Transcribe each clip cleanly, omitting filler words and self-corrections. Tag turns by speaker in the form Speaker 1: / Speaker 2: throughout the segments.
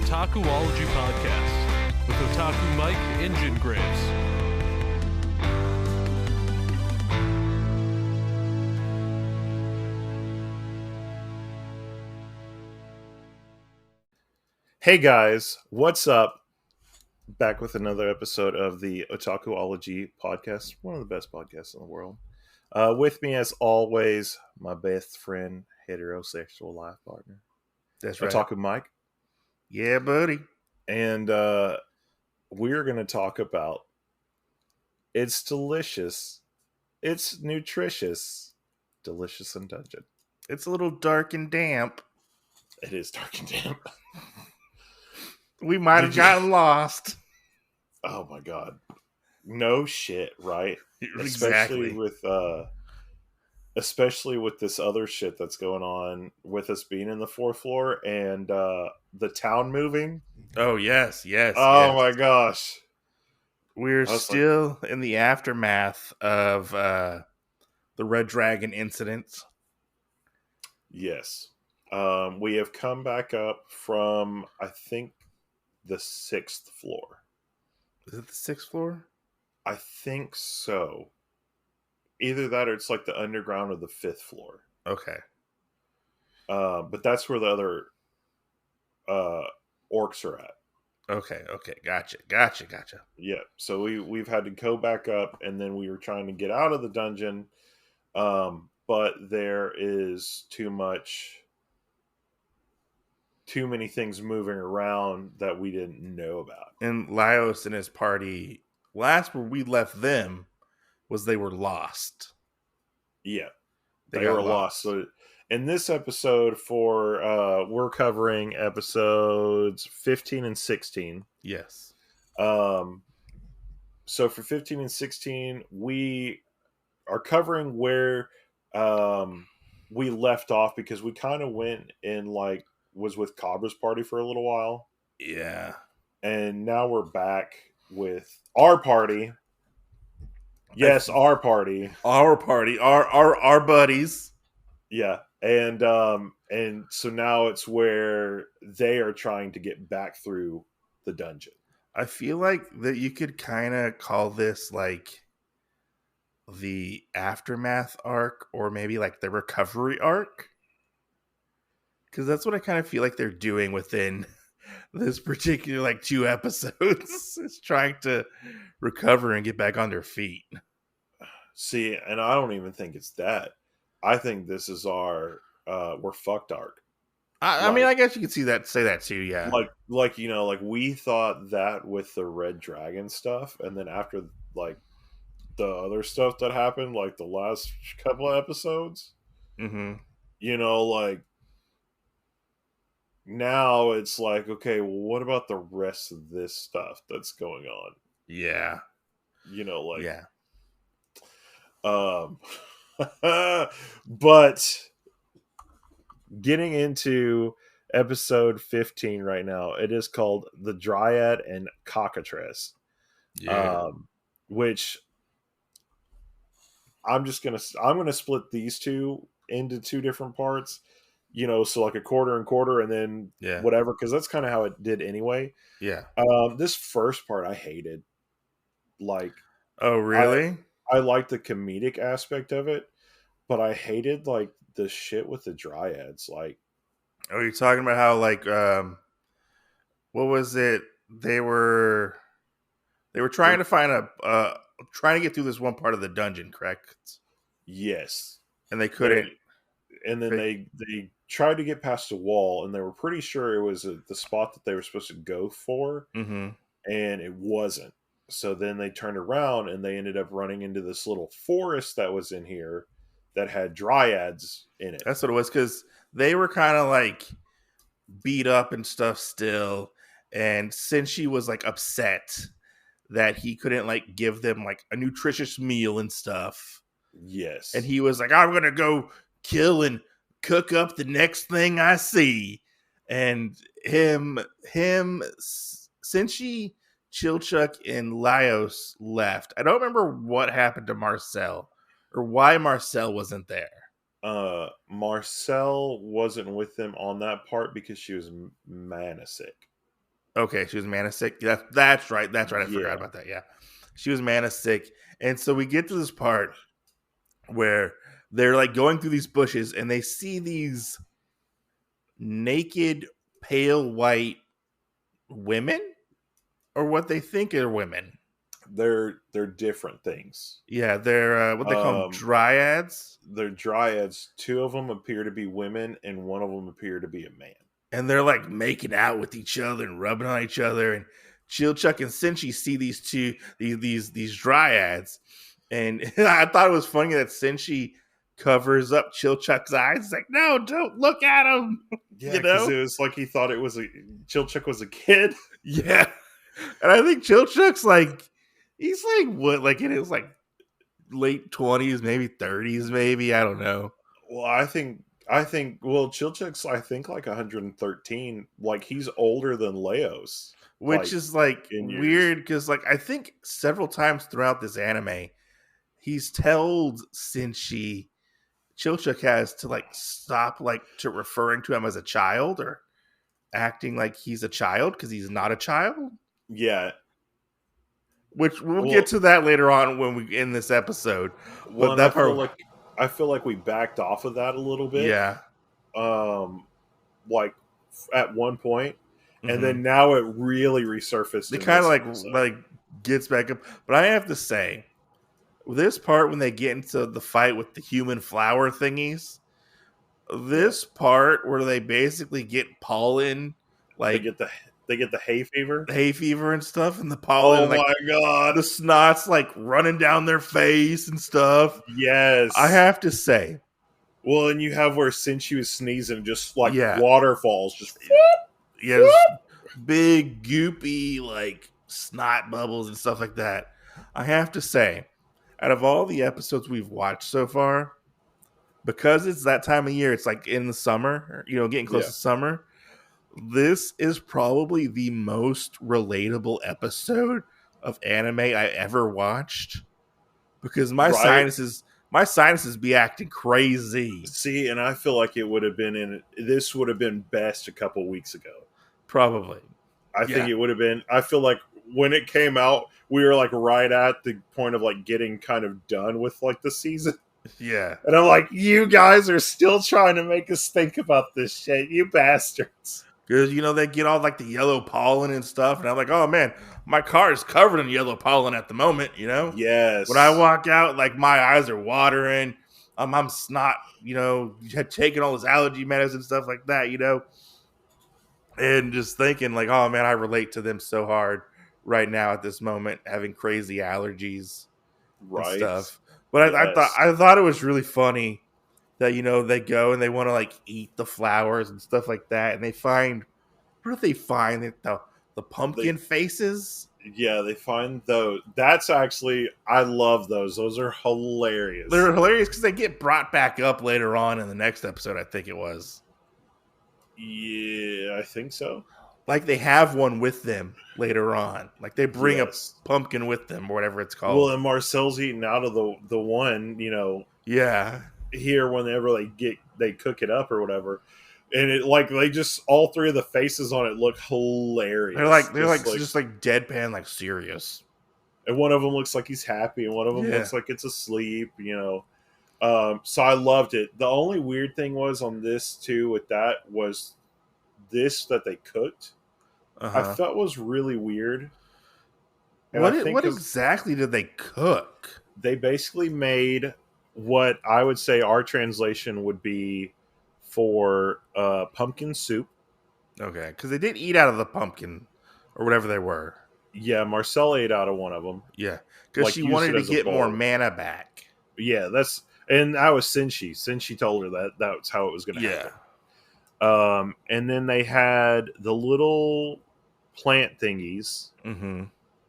Speaker 1: Otakuology podcast with Otaku Mike Engine Graves.
Speaker 2: Hey guys, what's up? Back with another episode of the Otakuology podcast, one of the best podcasts in the world. With me, as always, my best friend, heterosexual life partner,
Speaker 3: That's right.
Speaker 2: Otaku Mike.
Speaker 3: Yeah, buddy.
Speaker 2: And we're going to talk about it's delicious, it's nutritious, delicious and dungeon.
Speaker 3: It's a little dark and damp.
Speaker 2: It is dark and damp.
Speaker 3: We might have gotten lost.
Speaker 2: Oh my god. No shit, right?
Speaker 3: Exactly.
Speaker 2: Especially with this other shit that's going on with us being in the fourth floor and the town moving.
Speaker 3: Oh, yes.
Speaker 2: Oh my gosh.
Speaker 3: We're still in the aftermath of the Red Dragon incidents.
Speaker 2: Yes. We have come back up from, I think, the 6th floor.
Speaker 3: Is it the 6th floor?
Speaker 2: I think so. Either that or it's like the underground of the 5th floor.
Speaker 3: Okay.
Speaker 2: But that's where the other orcs are at.
Speaker 3: Okay. Gotcha.
Speaker 2: Yeah. So we've had to go back up, and then we were trying to get out of the dungeon. But there is too many things moving around that we didn't know about.
Speaker 3: And Laios and his party, last where we left them was they were lost.
Speaker 2: Yeah. They were lost. So in this episode we're covering episodes 15 and 16.
Speaker 3: Yes.
Speaker 2: So for 15 and 16, we are covering where we left off because we kind of went and was with Cabra's party for a little while.
Speaker 3: Yeah.
Speaker 2: And now we're back with our party. Yes, our party.
Speaker 3: Our buddies.
Speaker 2: Yeah. And so now it's where they are trying to get back through the dungeon.
Speaker 3: I feel like that you could kind of call this like the aftermath arc, or maybe like the recovery arc, because that's what I kind of feel like they're doing within this particular 2 episodes. Is trying to recover and get back on their feet.
Speaker 2: See, and I don't even think it's that. I think this is our we're fucked arc.
Speaker 3: I mean, I guess you could say that too, yeah.
Speaker 2: Like we thought that with the Red Dragon stuff, and then after the other stuff that happened, like the last couple of episodes, now it's like, okay, well, what about the rest of this stuff that's going on?
Speaker 3: Yeah.
Speaker 2: Yeah. But getting into episode 15 right now, it is called The Dryad and Cockatrice.
Speaker 3: Yeah.
Speaker 2: Which I'm gonna split these two into 2 different parts. So like a quarter and quarter, and then whatever, because that's kind of how it did anyway.
Speaker 3: Yeah.
Speaker 2: This first part I hated.
Speaker 3: Oh, really?
Speaker 2: I liked the comedic aspect of it, but I hated the shit with the dryads.
Speaker 3: Oh, you're talking about how what was it? They were trying to find trying to get through this one part of the dungeon, correct?
Speaker 2: Yes.
Speaker 3: And they couldn't.
Speaker 2: And then they tried to get past a wall, and they were pretty sure it was the spot that they were supposed to go for, and it wasn't. So then they turned around, and they ended up running into this little forest that was in here that had dryads in it.
Speaker 3: That's what it was, because they were kind of beat up and stuff still, and Senshi was upset that he couldn't give them a nutritious meal and stuff.
Speaker 2: Yes.
Speaker 3: And he was like, I'm gonna go kill and cook up the next thing I see. And Senshi, Chilchuck, and Laios left. I don't remember what happened to Marcille or why Marcille wasn't there.
Speaker 2: Marcille wasn't with them on that part because she was mana sick.
Speaker 3: Okay, she was mana sick. That's right. That's right. I forgot
Speaker 2: Yeah,
Speaker 3: about that. Yeah, she was mana sick, and so we get to this part where they're like going through these bushes, and they see these naked, pale white women, or what they think are women.
Speaker 2: they're different things.
Speaker 3: Yeah, they're what they call them, dryads,
Speaker 2: They're dryads. Two of them appear to be women, and one of them appear to be a man.
Speaker 3: and they're like making out with each other and rubbing on each other. And Chilchuck and Senshi see these two these dryads, and I thought it was funny that Senshi covers up Chilchuck's eyes. It's like, no, don't look at him.
Speaker 2: Yeah,
Speaker 3: You
Speaker 2: because
Speaker 3: know?
Speaker 2: it was like he thought it was Chilchuck was a kid.
Speaker 3: Yeah, and I think Chilchuck's like he's like what, like in his like late 20s, maybe 30s, maybe, I don't know.
Speaker 2: Well, well, Chilchuck's I think like 113. Like he's older than Leos,
Speaker 3: Which
Speaker 2: like
Speaker 3: is like
Speaker 2: in years.
Speaker 3: weird because like I think several times throughout this anime he's told Senshi Chilchuck has to like stop like to referring to him as a child or acting like he's a child because he's not a child.
Speaker 2: Yeah.
Speaker 3: Which we'll
Speaker 2: Well,
Speaker 3: get to that later on when we in this episode. But
Speaker 2: and
Speaker 3: that part,
Speaker 2: I feel like we backed off of that a little bit.
Speaker 3: yeah,
Speaker 2: Like at one point, and
Speaker 3: mm-hmm.
Speaker 2: then now it really resurfaced.
Speaker 3: It
Speaker 2: in
Speaker 3: kind of
Speaker 2: this
Speaker 3: like gets back up. But I have to say, this part when they get into the fight with the human flower thingies, this part where they basically get pollen, like
Speaker 2: they get the hay fever.
Speaker 3: hay fever and stuff, and the pollen,
Speaker 2: Oh
Speaker 3: and like
Speaker 2: my god!
Speaker 3: the snot's like running down their face and stuff.
Speaker 2: Yes,
Speaker 3: I have to say,
Speaker 2: well, and you have where Senshi was sneezing, just like
Speaker 3: yeah,
Speaker 2: waterfalls, just
Speaker 3: yeah, big goopy like snot bubbles and stuff like that. I have to say, out of all the episodes we've watched so far, because it's that time of year, it's like in the summer, you know, getting close to summer. This is probably the most relatable episode of anime I ever watched because my sinuses be acting crazy.
Speaker 2: See, and I feel like it would have been this would have been best a couple weeks ago.
Speaker 3: Probably.
Speaker 2: I think it would have been. I feel like when it came out, we were like right at the point of like getting kind of done with like the season.
Speaker 3: Yeah.
Speaker 2: And I'm like, you guys are still trying to make us think about this shit, you bastards.
Speaker 3: Because, you know, they get all like the yellow pollen and stuff. And I'm like, oh man, my car is covered in yellow pollen at the moment, you know?
Speaker 2: Yes.
Speaker 3: When I walk out, like my eyes are watering. I'm snot, you know, taking all this allergy medicine and stuff like that, you know? And just thinking like, oh man, I relate to them so hard right now at this moment, having crazy allergies and stuff. But I thought it was really funny that, you know, they go and they want to like eat the flowers and stuff like that, and they find, what do they find? The pumpkin faces.
Speaker 2: Yeah, they find those. That's actually, I love those. Those are hilarious.
Speaker 3: They're hilarious because they get brought back up later on in the next episode. I think it was.
Speaker 2: Yeah, I think so.
Speaker 3: Like they have one with them later on. Like they bring a pumpkin with them or whatever it's called.
Speaker 2: Well, and Marcelle's eating out of the one, you know.
Speaker 3: Yeah.
Speaker 2: Here, whenever they cook it up or whatever, and it like they just all three of the faces on it look hilarious.
Speaker 3: They're just like deadpan, like serious.
Speaker 2: And one of them looks like he's happy, and one of them looks like it's asleep. You know, so I loved it. The only weird thing was on this too with that was this that they cooked. I thought was really weird.
Speaker 3: And what exactly did they cook?
Speaker 2: They basically made what I would say our translation would be for pumpkin soup.
Speaker 3: Okay, because they did eat out of the pumpkin or whatever they were.
Speaker 2: Yeah, Marcelle ate out of one of them.
Speaker 3: Yeah, because she wanted to get more mana back.
Speaker 2: Yeah, and that was Senshi. Senshi told her that's how it was going to happen. And then they had the little plant thingies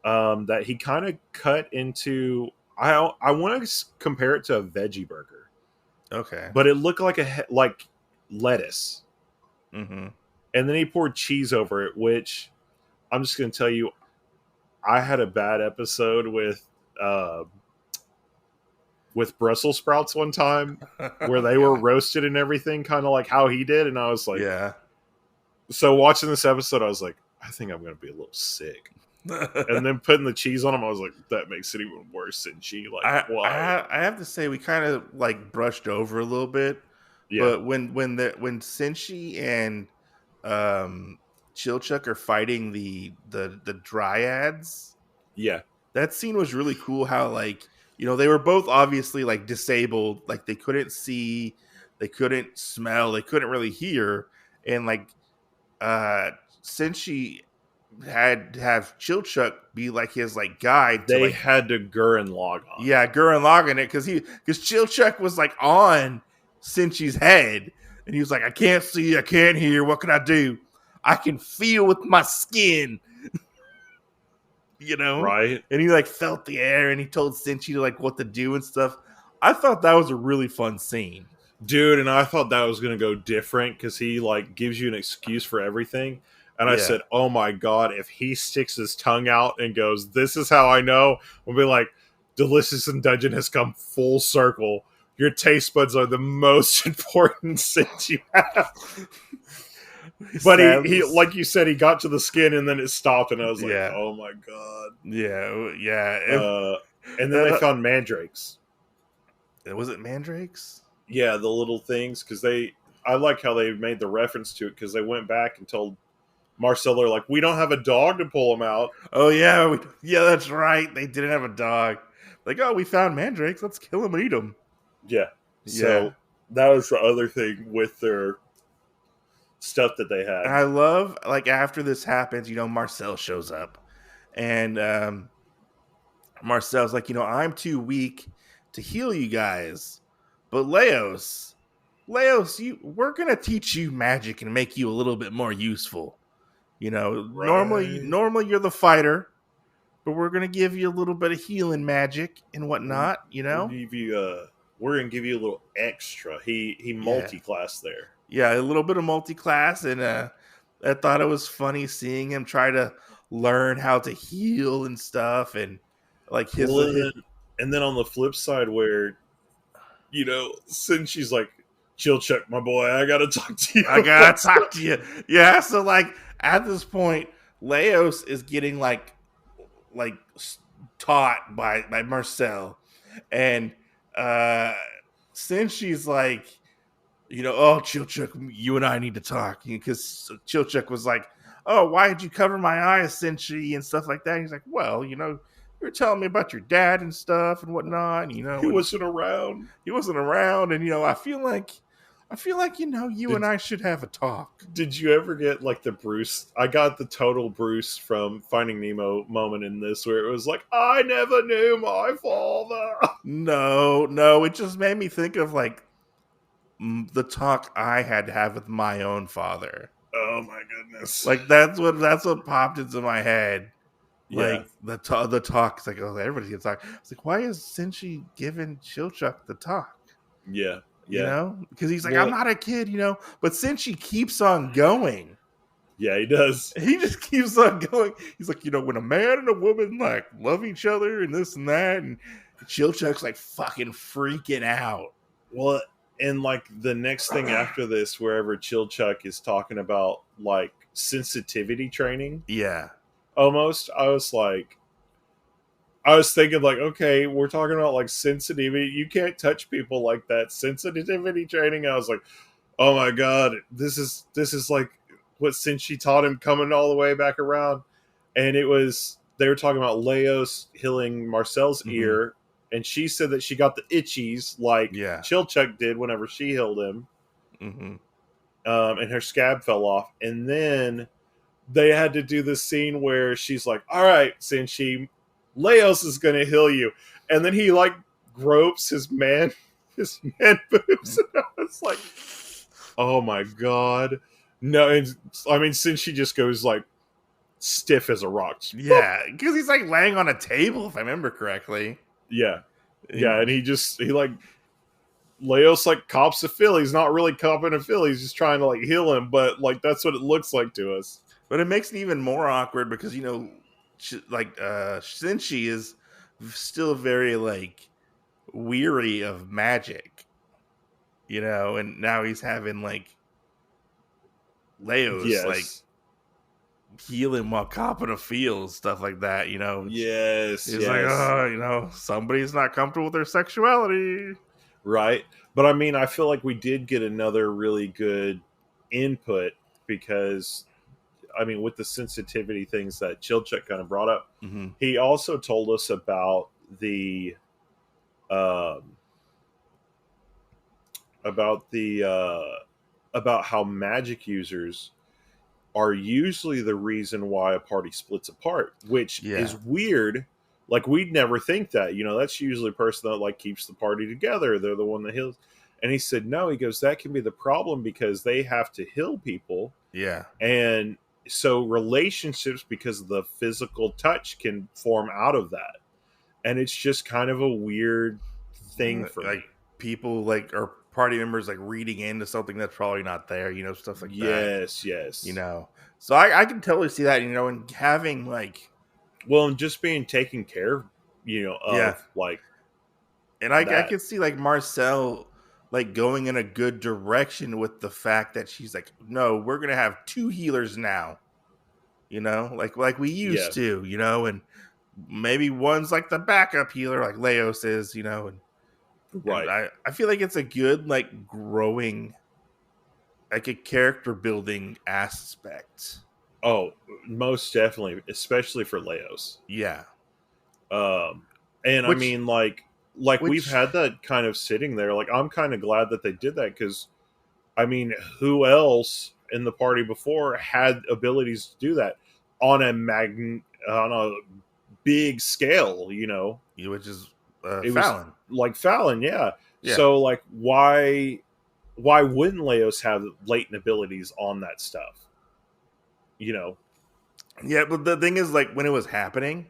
Speaker 2: that he kind of cut into. I want to compare it to a veggie burger.
Speaker 3: Okay.
Speaker 2: But it looked like like lettuce.
Speaker 3: Mm-hmm.
Speaker 2: And then he poured cheese over it, which I'm just going to tell you, I had a bad episode with Brussels sprouts one time where they were roasted and everything, kind of like how he did. And I was like,
Speaker 3: yeah.
Speaker 2: So watching this episode, I was like, I think I'm gonna be a little sick. And then putting the cheese on him, I was like, that makes it even worse. Senshi, like, why?
Speaker 3: I have to say we kind of like brushed over a little bit,
Speaker 2: Yeah,
Speaker 3: but when Senshi and um Chilchuck are fighting the dryads,
Speaker 2: yeah,
Speaker 3: that scene was really cool. How like they were both obviously like disabled, like they couldn't see, they couldn't smell, they couldn't really hear, and like uh Senshi had to have Chilchuck be like his like guide to
Speaker 2: they
Speaker 3: like
Speaker 2: had to Gurren log on.
Speaker 3: yeah, Gurren logging it because Chilchuck was like on Senshi's head, and he was like, "I can't see, I can't hear. What can I do? I can feel with my skin."
Speaker 2: Right,
Speaker 3: And he like felt the air, and he told Senshi like what to do and stuff. I thought that was a really fun scene.
Speaker 2: dude. And I thought that was gonna go different because he like gives you an excuse for everything. And I
Speaker 3: Yeah,
Speaker 2: said, oh my god, if he sticks his tongue out and goes, "This is how I know," we'll be like, "Delicious and Dungeon has come full circle. Your taste buds are the most important sense you have." But he
Speaker 3: Sam's,
Speaker 2: like you said, he got to the skin and then it stopped, and I was like,
Speaker 3: yeah,
Speaker 2: "Oh my god!"
Speaker 3: yeah.
Speaker 2: Uh, and then
Speaker 3: And,
Speaker 2: they found mandrakes.
Speaker 3: was it mandrakes?
Speaker 2: Yeah, the little things because they. I like how they made the reference to it because they went back and told Marcille, they're like, "We don't have a dog to pull him out."
Speaker 3: Oh yeah, yeah, that's right. They didn't have a dog. Like, oh, we found mandrakes. Let's kill them and eat them.
Speaker 2: Yeah,
Speaker 3: Yeah.
Speaker 2: so that was the other thing with their stuff that they
Speaker 3: And
Speaker 2: had.
Speaker 3: I love like after this happens, Marcel shows up, and Marcel's like, I'm too weak to heal you guys, but Leos, we're gonna teach you magic and make you a little bit more useful. Normally,
Speaker 2: Right.
Speaker 3: normally you're the fighter, but we're gonna give you a little bit of healing magic and
Speaker 2: We'll,
Speaker 3: whatnot.
Speaker 2: we'll give you we're gonna give you a little extra. He
Speaker 3: Yeah,
Speaker 2: multi-class there.
Speaker 3: yeah, a little bit of multi-class, and I thought it was funny seeing him try to learn how to heal and stuff, and like
Speaker 2: Well, and then on the flip side, where since she's like, "Chilchuck, my boy, I gotta talk to you."
Speaker 3: I gotta talk to you. Yeah, so like at this point, Leos is getting like taught by Marcel, and uh since she's like, oh Chilchuck, you and I need to talk, because Chilchuck was like, oh, why did you cover my eyes, Senshi, and stuff like that. And he's like, well, you were telling me about your dad and stuff and whatnot,
Speaker 2: He
Speaker 3: and
Speaker 2: wasn't around.
Speaker 3: he wasn't around, and I feel like you and
Speaker 2: Did
Speaker 3: I should have a talk.
Speaker 2: Did you ever get like the Bruce? I got the total Bruce from Finding Nemo moment in this, where it was like, "I never knew my father."
Speaker 3: No, it just made me think of like the talk I had to have with my own father.
Speaker 2: Oh my goodness.
Speaker 3: Like that's what popped into my head.
Speaker 2: Yeah,
Speaker 3: Like the talk. It's like, oh, everybody's gonna talk. It's like, why is Senshi giving Chilchuck the talk?
Speaker 2: yeah, yeah.
Speaker 3: Because he's like, I'm
Speaker 2: Well,
Speaker 3: not a kid, But Senshi keeps on going.
Speaker 2: yeah, he does.
Speaker 3: He just keeps on going. He's like, when a man and a woman like love each other and this and that, and Chilchuck's like fucking freaking out.
Speaker 2: Well, and like the next thing after this, wherever Chilchuck is talking about like sensitivity training,
Speaker 3: Yeah.
Speaker 2: almost, I was thinking like, okay, we're talking about like sensitivity. You can't touch people like that. Sensitivity training. I was like, oh my god, this is like what Senshi taught him coming all the way back around. And they were talking about Leos healing Marcel's
Speaker 3: Mm-hmm.
Speaker 2: ear, and she said that she got the itchies like
Speaker 3: Yeah.
Speaker 2: Chilchuck did whenever she healed him,
Speaker 3: Mm-hmm.
Speaker 2: and her scab fell off. And then they had to do this scene where she's like, "All right, Senshi, Leos is going to heal you," and then he like gropes his man boobs, and I was like, "Oh my god, no!" And I mean, Senshi just goes like stiff as a rock.
Speaker 3: Yeah, because he's like laying on a table, if I remember correctly.
Speaker 2: Yeah, yeah, and he like Leos like cops a fill. He's not really copping a fill. He's just trying to like heal him, but like that's what it looks like to us.
Speaker 3: But it makes it even more awkward because Senshi is still very like weary of magic, and now he's having like Leos like
Speaker 2: Yes,
Speaker 3: heal him while copping a feel, stuff like that,
Speaker 2: Yes,
Speaker 3: It's like, somebody's not comfortable with their sexuality.
Speaker 2: Right. But I mean, I feel like we did get another really good input because, I mean, with the sensitivity things that Chilchuck kind of brought up, he also told us about the, about the, about how magic users are usually the reason why a party splits apart, which is weird. Like, we'd never think that, that's usually a person that like keeps the party together. They're the one that heals. And he said, no, he goes, that can be the problem because they have to heal people.
Speaker 3: Yeah.
Speaker 2: And so relationships, because of the physical touch, can form out of that. And it's just kind of a weird thing for
Speaker 3: like
Speaker 2: me.
Speaker 3: People like, or party members like reading into something that's probably not there, stuff like that.
Speaker 2: Yes.
Speaker 3: So I can totally see that, and having like,
Speaker 2: well, and just being taken care of, of like,
Speaker 3: and I can see like Marcille like going in a good direction with the fact that she's like, no, we're gonna have 2 healers now, like we used to, and maybe one's like the backup healer, like Leos is, and
Speaker 2: right.
Speaker 3: I feel like it's a good like growing, like a character building aspect.
Speaker 2: Oh, most definitely, especially for Leos.
Speaker 3: Yeah.
Speaker 2: And I mean, like we've had that kind of sitting there. Like, I'm kind of glad that they did that because, I mean, who else in the party before had abilities to do that on a big scale?
Speaker 3: Which is
Speaker 2: It
Speaker 3: Fallon.
Speaker 2: was like Fallon, yeah. So, like, why wouldn't Leos have latent abilities on that stuff?
Speaker 3: Yeah, but the thing is, like, when it was happening,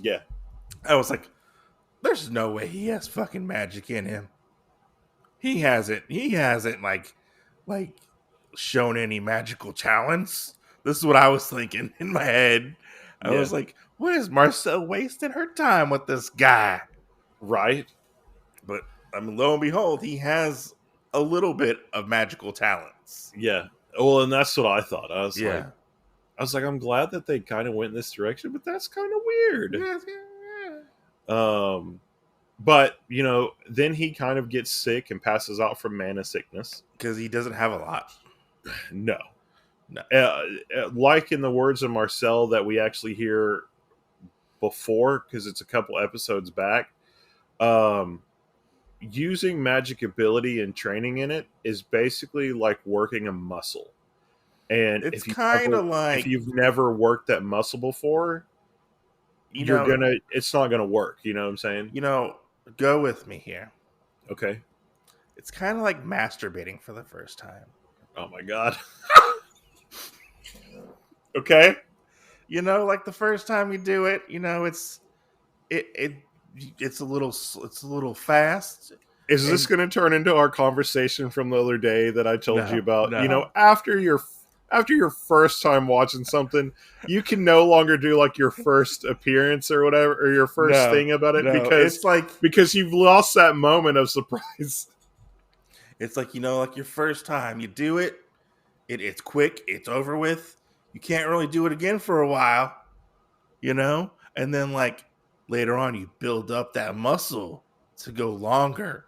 Speaker 3: I was like, there's no way he has fucking magic in him. He hasn't like shown any magical talents. This is what I was thinking in my head. I was like, what is Marcille wasting her time with this guy?
Speaker 2: Right.
Speaker 3: But I mean, lo and behold, he has a little bit of magical talents.
Speaker 2: Yeah. Well, and that's what I thought. I was like, I'm glad that they kind of went in this direction, but that's kind of weird. But, then he kind of gets sick and passes out from mana sickness.
Speaker 3: Because he doesn't have a lot.
Speaker 2: No. Like in the words of Marcille that we actually hear before, because it's a couple episodes back, using magic ability and training in it is basically like working a muscle. And
Speaker 3: it's kind of like,
Speaker 2: if you've never worked that muscle before, it's not gonna work. You know what I'm saying?
Speaker 3: Go with me here.
Speaker 2: Okay.
Speaker 3: It's kind of like masturbating for the first time.
Speaker 2: Oh my god. Okay.
Speaker 3: Like the first time you do it, it's a little fast.
Speaker 2: Is this going to turn into our conversation from the other day that I told you about?
Speaker 3: No.
Speaker 2: After your first time watching something, you can no longer do like your first appearance or whatever, or your first thing about it because you've lost that moment of surprise.
Speaker 3: It's like, like your first time you do it, it's quick, it's over with. You can't really do it again for a while, and then like later on you build up that muscle to go longer.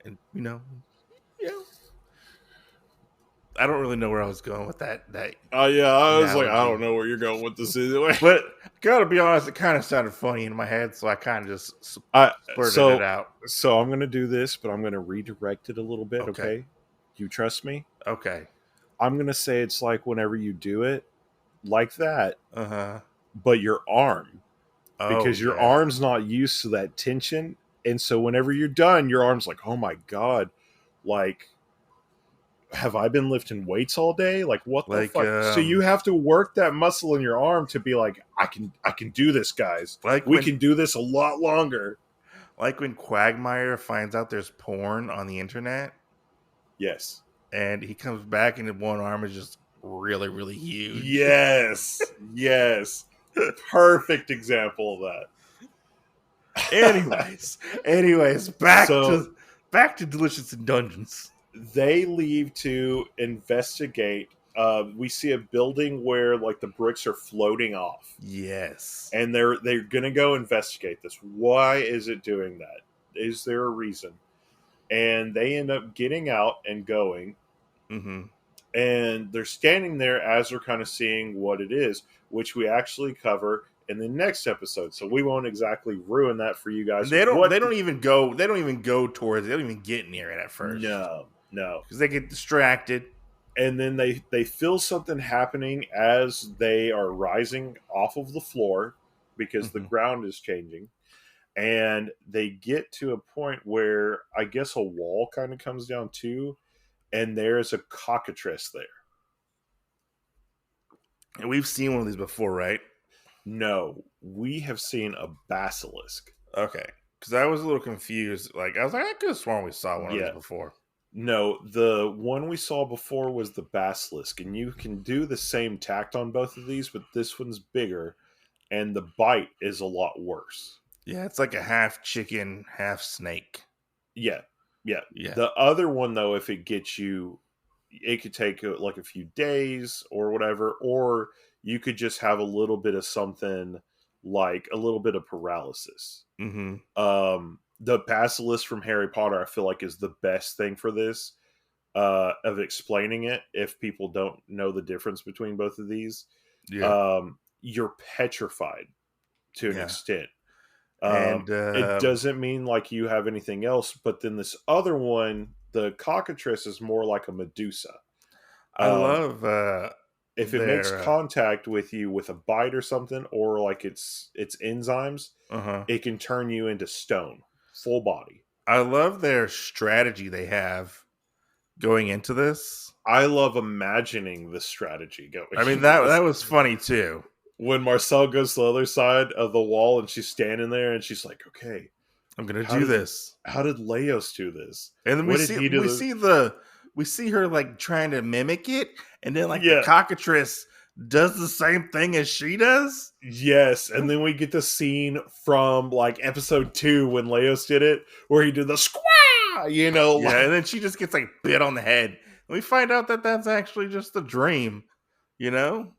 Speaker 3: And I don't really know where I was going with that.
Speaker 2: Oh yeah, I was like, I don't know where you're going with this either.
Speaker 3: But gotta be honest, it kind of sounded funny in my head, so I kind of just splurted it out.
Speaker 2: So I'm gonna do this, but I'm gonna redirect it a little bit. Okay? You trust me?
Speaker 3: Okay.
Speaker 2: I'm gonna say it's like whenever you do it like that, but your arm, because your arm's not used to that tension, and so whenever you're done, your arm's like, oh my god, like, have I been lifting weights all day? Like, what the fuck? So you have to work that muscle in your arm to be like, I can do this, guys. Like, we can do this a lot longer.
Speaker 3: Like when Quagmire finds out there's porn on the internet.
Speaker 2: Yes.
Speaker 3: And he comes back and one arm is just really, really huge.
Speaker 2: Yes. Yes. Perfect example of
Speaker 3: that. Anyways, back to Delicious in Dungeons.
Speaker 2: They leave to investigate we see a building where like the bricks are floating off.
Speaker 3: Yes.
Speaker 2: And they're gonna go investigate this. Why is it doing that? Is there a reason? And they end up getting out and going.
Speaker 3: Mm-hmm.
Speaker 2: And they're standing there as they're kind of seeing what it is, which we actually cover in the next episode. So we won't exactly ruin that for you guys.
Speaker 3: They don't even go towards it. They don't even get near it at first.
Speaker 2: No.
Speaker 3: Because they get distracted.
Speaker 2: And then they feel something happening as they are rising off of the floor because the ground is changing. And they get to a point where I guess a wall kind of comes down too. And there's a cockatrice there.
Speaker 3: And we've seen one of these before, right?
Speaker 2: No, we have seen a basilisk.
Speaker 3: Okay. Because I was a little confused. Like, I was like, I could have sworn we saw one of these before.
Speaker 2: No, the one we saw before was the basilisk. And you can do the same tact on both of these, but this one's bigger. And the bite is a lot worse.
Speaker 3: Yeah, it's like a half chicken, half snake.
Speaker 2: Yeah. The other one, though, if it gets you, it could take like a few days or whatever, or you could just have a little bit of something like a little bit of paralysis.
Speaker 3: Mm-hmm.
Speaker 2: The basilisk from Harry Potter, I feel like, is the best thing for this, of explaining it if people don't know the difference between both of these.
Speaker 3: Yeah.
Speaker 2: You're petrified to an extent.
Speaker 3: And
Speaker 2: it doesn't mean like you have anything else, but then this other one, the cockatrice, is more like a Medusa.
Speaker 3: I love
Speaker 2: if it makes contact with you with a bite or something, or like its enzymes, it can turn you into stone, full body.
Speaker 3: I love their strategy they have going into this.
Speaker 2: I love imagining the strategy going.
Speaker 3: I mean, that was funny too.
Speaker 2: When Marcille goes to the other side of the wall and she's standing there and she's like, okay,
Speaker 3: I'm going to do this.
Speaker 2: How did Leos do this?
Speaker 3: And then we see her like trying to mimic it. And then like the cockatrice does the same thing as she does.
Speaker 2: Yes. And then we get the scene from like episode 2 when Leos did it, where he did the squaw, you know.
Speaker 3: Yeah. And then she just gets like bit on the head. And we find out that that's actually just a dream, you know?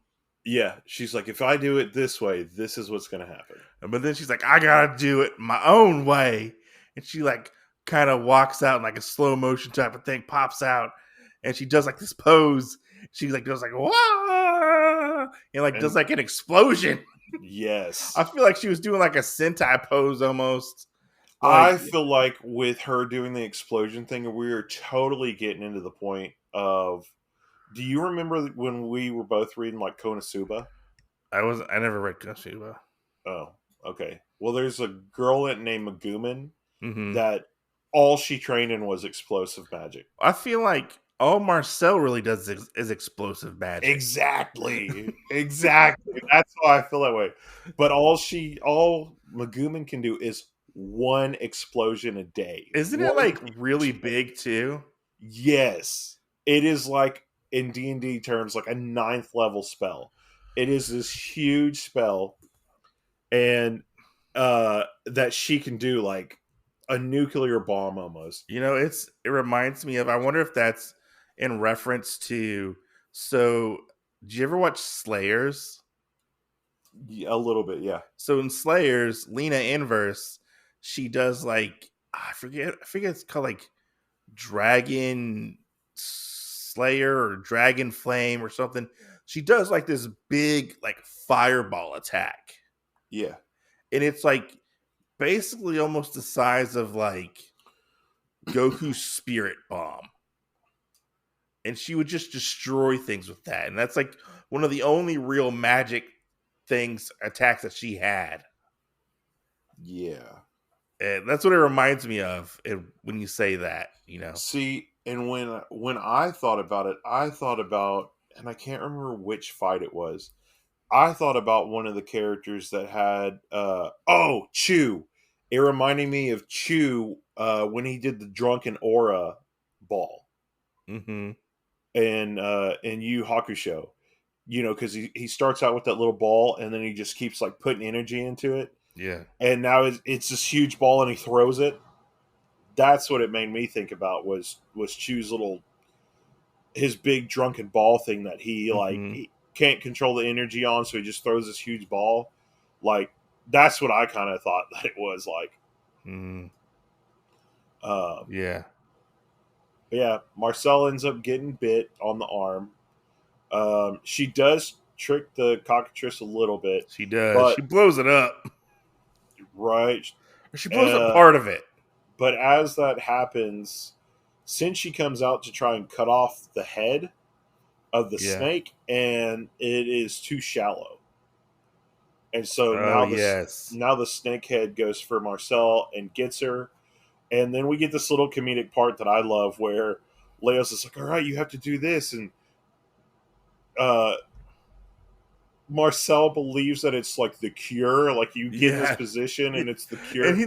Speaker 2: Yeah, she's like, if I do it this way, this is what's going to happen.
Speaker 3: But then she's like, I got to do it my own way. And she like kind of walks out in like a slow motion type of thing, pops out. And she does like this pose. She like does like, wah! And like does like an explosion.
Speaker 2: Yes.
Speaker 3: I feel like she was doing like a Sentai pose almost.
Speaker 2: Like, I feel like with her doing the explosion thing, we were totally getting into the point of, do you remember when we were both reading like Konosuba?
Speaker 3: I never read Konosuba.
Speaker 2: Oh, okay. Well, there's a girl named Megumin that all she trained in was explosive magic.
Speaker 3: I feel like all Marcille really does is explosive magic.
Speaker 2: Exactly. Exactly. That's why I feel that way. But all Megumin can do is one explosion a day.
Speaker 3: Isn't it like really big too?
Speaker 2: Yes. It is like, in D&D terms, like a 9th level spell. It is this huge spell, and that she can do like a nuclear bomb almost.
Speaker 3: You know, it reminds me of, I wonder if that's in reference to, so did you ever watch Slayers?
Speaker 2: Yeah, a little bit, yeah.
Speaker 3: So in Slayers, Lena Inverse, she does like, I forget it's called like Dragon Slayer or Dragon Flame or something. She does like this big like fireball attack.
Speaker 2: Yeah.
Speaker 3: And it's like basically almost the size of like Goku's spirit bomb. And she would just destroy things with that. And that's like one of the only real magic attacks that she had.
Speaker 2: Yeah.
Speaker 3: And that's what it reminds me of when you say that, you know.
Speaker 2: See, and when I thought about it, and I can't remember which fight it was. I thought about one of the characters that had Chu. It reminded me of Chu when he did the drunken aura ball.
Speaker 3: Mm-hmm.
Speaker 2: In Yu Hakusho. You know, because he starts out with that little ball and then he just keeps like putting energy into it.
Speaker 3: Yeah.
Speaker 2: And now it's this huge ball and he throws it. That's what it made me think about was Chu's little his big drunken ball thing that he like
Speaker 3: Mm-hmm.
Speaker 2: he can't control the energy on, so he just throws this huge ball. Like that's what I kind of thought that it was like.
Speaker 3: Mm,
Speaker 2: Um,
Speaker 3: yeah,
Speaker 2: but yeah, Marcel ends up getting bit on the arm. She does trick the cockatrice a little bit,
Speaker 3: she does. She
Speaker 2: but
Speaker 3: blows it up.
Speaker 2: right,
Speaker 3: Or she blows up
Speaker 2: uh,
Speaker 3: part of it.
Speaker 2: but as that happens, Senshi comes out to try and cut off the head of the
Speaker 3: Yeah.
Speaker 2: snake, and it is too shallow. And so
Speaker 3: Oh, yes.
Speaker 2: now the snake head goes for Marcel and gets her, and then we get this little comedic part that I love where Leo's is like, "All right, you have to do this," and uh, Marcel believes that it's like the cure, like you get in this
Speaker 3: Yeah.
Speaker 2: position and it's the
Speaker 3: And
Speaker 2: cure, and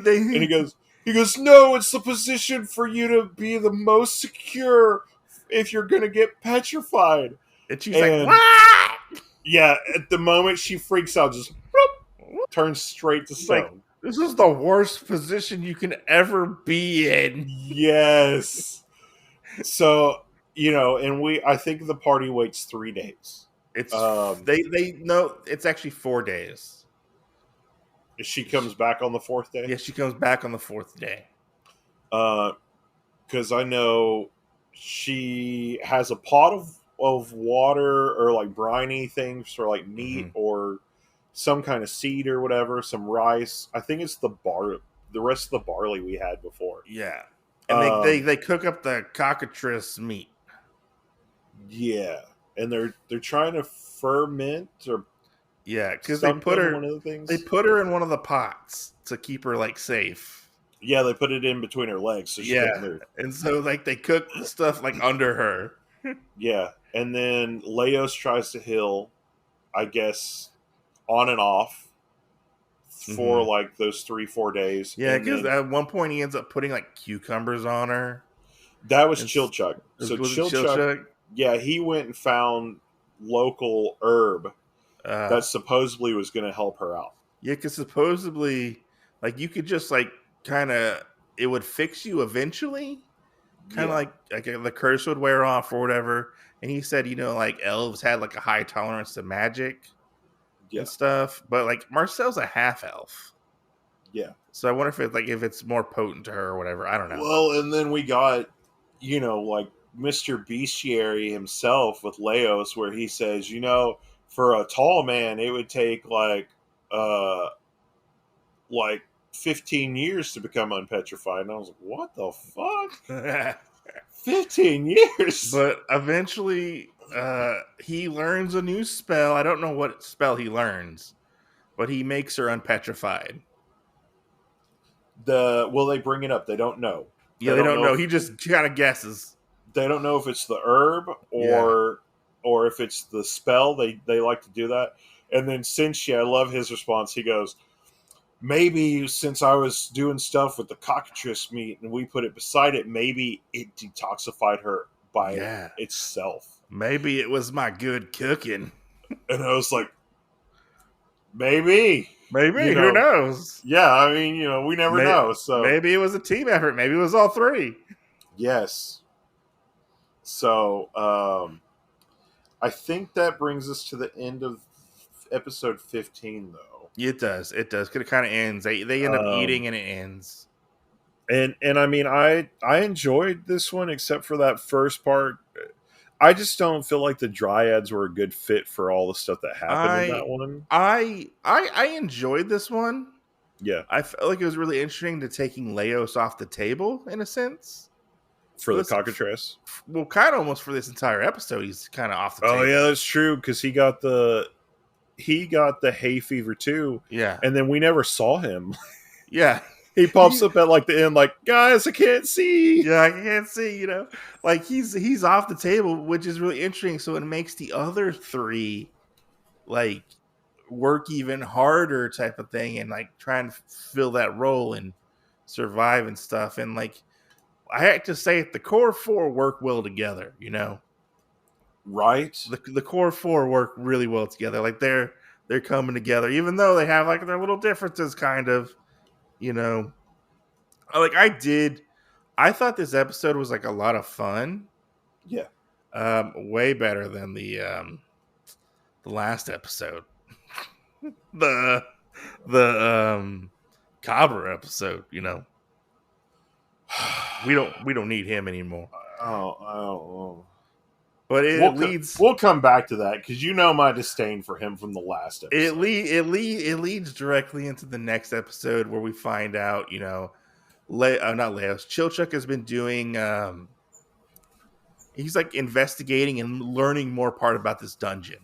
Speaker 2: he goes, "No, it's the position for you to be the most secure if you're gonna get petrified."
Speaker 3: and she's like,
Speaker 2: And
Speaker 3: what?
Speaker 2: yeah, at the moment she freaks out, just turns straight to
Speaker 3: Like,
Speaker 2: stone.
Speaker 3: this is the worst position you can ever be in.
Speaker 2: Yes. So, and I think the party waits 3 days.
Speaker 3: It's
Speaker 2: Um,
Speaker 3: they no, it's actually 4 days.
Speaker 2: she comes back on the fourth day.
Speaker 3: Yeah, she comes back on the 4th day.
Speaker 2: Because I know she has a pot of water or like briny things for like meat or some kind of seed or whatever, some rice. I think it's the rest of the barley we had before.
Speaker 3: Yeah, and they cook up the cockatrice meat.
Speaker 2: Yeah, and they're trying to ferment or
Speaker 3: Yeah, because
Speaker 2: something. One of the things
Speaker 3: they put her in one of the pots to keep her like safe.
Speaker 2: Yeah, they put it in between her legs so she couldn't move.
Speaker 3: And so like they cook the stuff like under her.
Speaker 2: Yeah, and then Leos tries to heal, I guess, on and off for like those 3-4 days.
Speaker 3: Yeah, because at one point he ends up putting like cucumbers on her.
Speaker 2: That was Chilchuck. So
Speaker 3: Was
Speaker 2: Chilchuck, yeah, he went and found local herb that supposedly was going to help her out.
Speaker 3: Yeah, because supposedly, like you could just like kind of it would fix you eventually, kind of like the curse would wear off or whatever. And he said, like elves had like a high tolerance to magic and stuff, but like Marcel's a half elf.
Speaker 2: Yeah.
Speaker 3: So I wonder if it's more potent to her or whatever. I don't know.
Speaker 2: Well, and then we got, like Mr. Bestiary himself with Leos, where he says, for a tall man, it would take like 15 years to become unpetrified. And I was like, what the fuck? 15 years?
Speaker 3: But eventually, he learns a new spell. I don't know what spell he learns, but he makes her unpetrified.
Speaker 2: They bring it up. They don't know.
Speaker 3: Yeah, they don't know. He just kind of guesses.
Speaker 2: They don't know if it's the herb or if it's the spell. They like to do that. And then Senshi, I love his response. He goes, maybe since I was doing stuff with the cockatrice meat and we put it beside it, maybe it detoxified her by itself.
Speaker 3: Maybe it was my good cooking.
Speaker 2: And I was like, maybe.
Speaker 3: Who knows?
Speaker 2: Yeah, I mean, we never know. So
Speaker 3: maybe it was a team effort. Maybe it was all three.
Speaker 2: Yes. So I think that brings us to the end of episode 15, though.
Speaker 3: It does. Because it kind of ends. They end up eating and it ends.
Speaker 2: And I mean, I enjoyed this one except for that first part. I just don't feel like the dryads were a good fit for all the stuff that happened in that one.
Speaker 3: I enjoyed this one.
Speaker 2: Yeah.
Speaker 3: I felt like it was really interesting to taking Leos off the table in a sense.
Speaker 2: For the cockatrice?
Speaker 3: Well, kind of almost for this entire episode, he's kind of off the table.
Speaker 2: Oh, yeah, that's true, because he got the hay fever too.
Speaker 3: Yeah.
Speaker 2: And then we never saw him.
Speaker 3: Yeah.
Speaker 2: He pops up at like the end, like, guys, I can't see.
Speaker 3: Yeah, I can't see, Like he's off the table, which is really interesting. So it makes the other three like work even harder type of thing and like try and fill that role and survive and stuff. And like I have to say the core four work well together,
Speaker 2: Right?
Speaker 3: The core four work really well together. Like they're coming together, even though they have like their little differences, kind of. Like I thought this episode was like a lot of fun.
Speaker 2: Yeah.
Speaker 3: Way better than the last episode. the Cobbler episode, we don't need him anymore.
Speaker 2: Oh, I don't know.
Speaker 3: But
Speaker 2: We'll come back to that because you know my disdain for him from the last episode.
Speaker 3: it leads directly into the next episode where we find out, not Leos, Chilchuck has been doing he's like investigating and learning more part about this dungeon.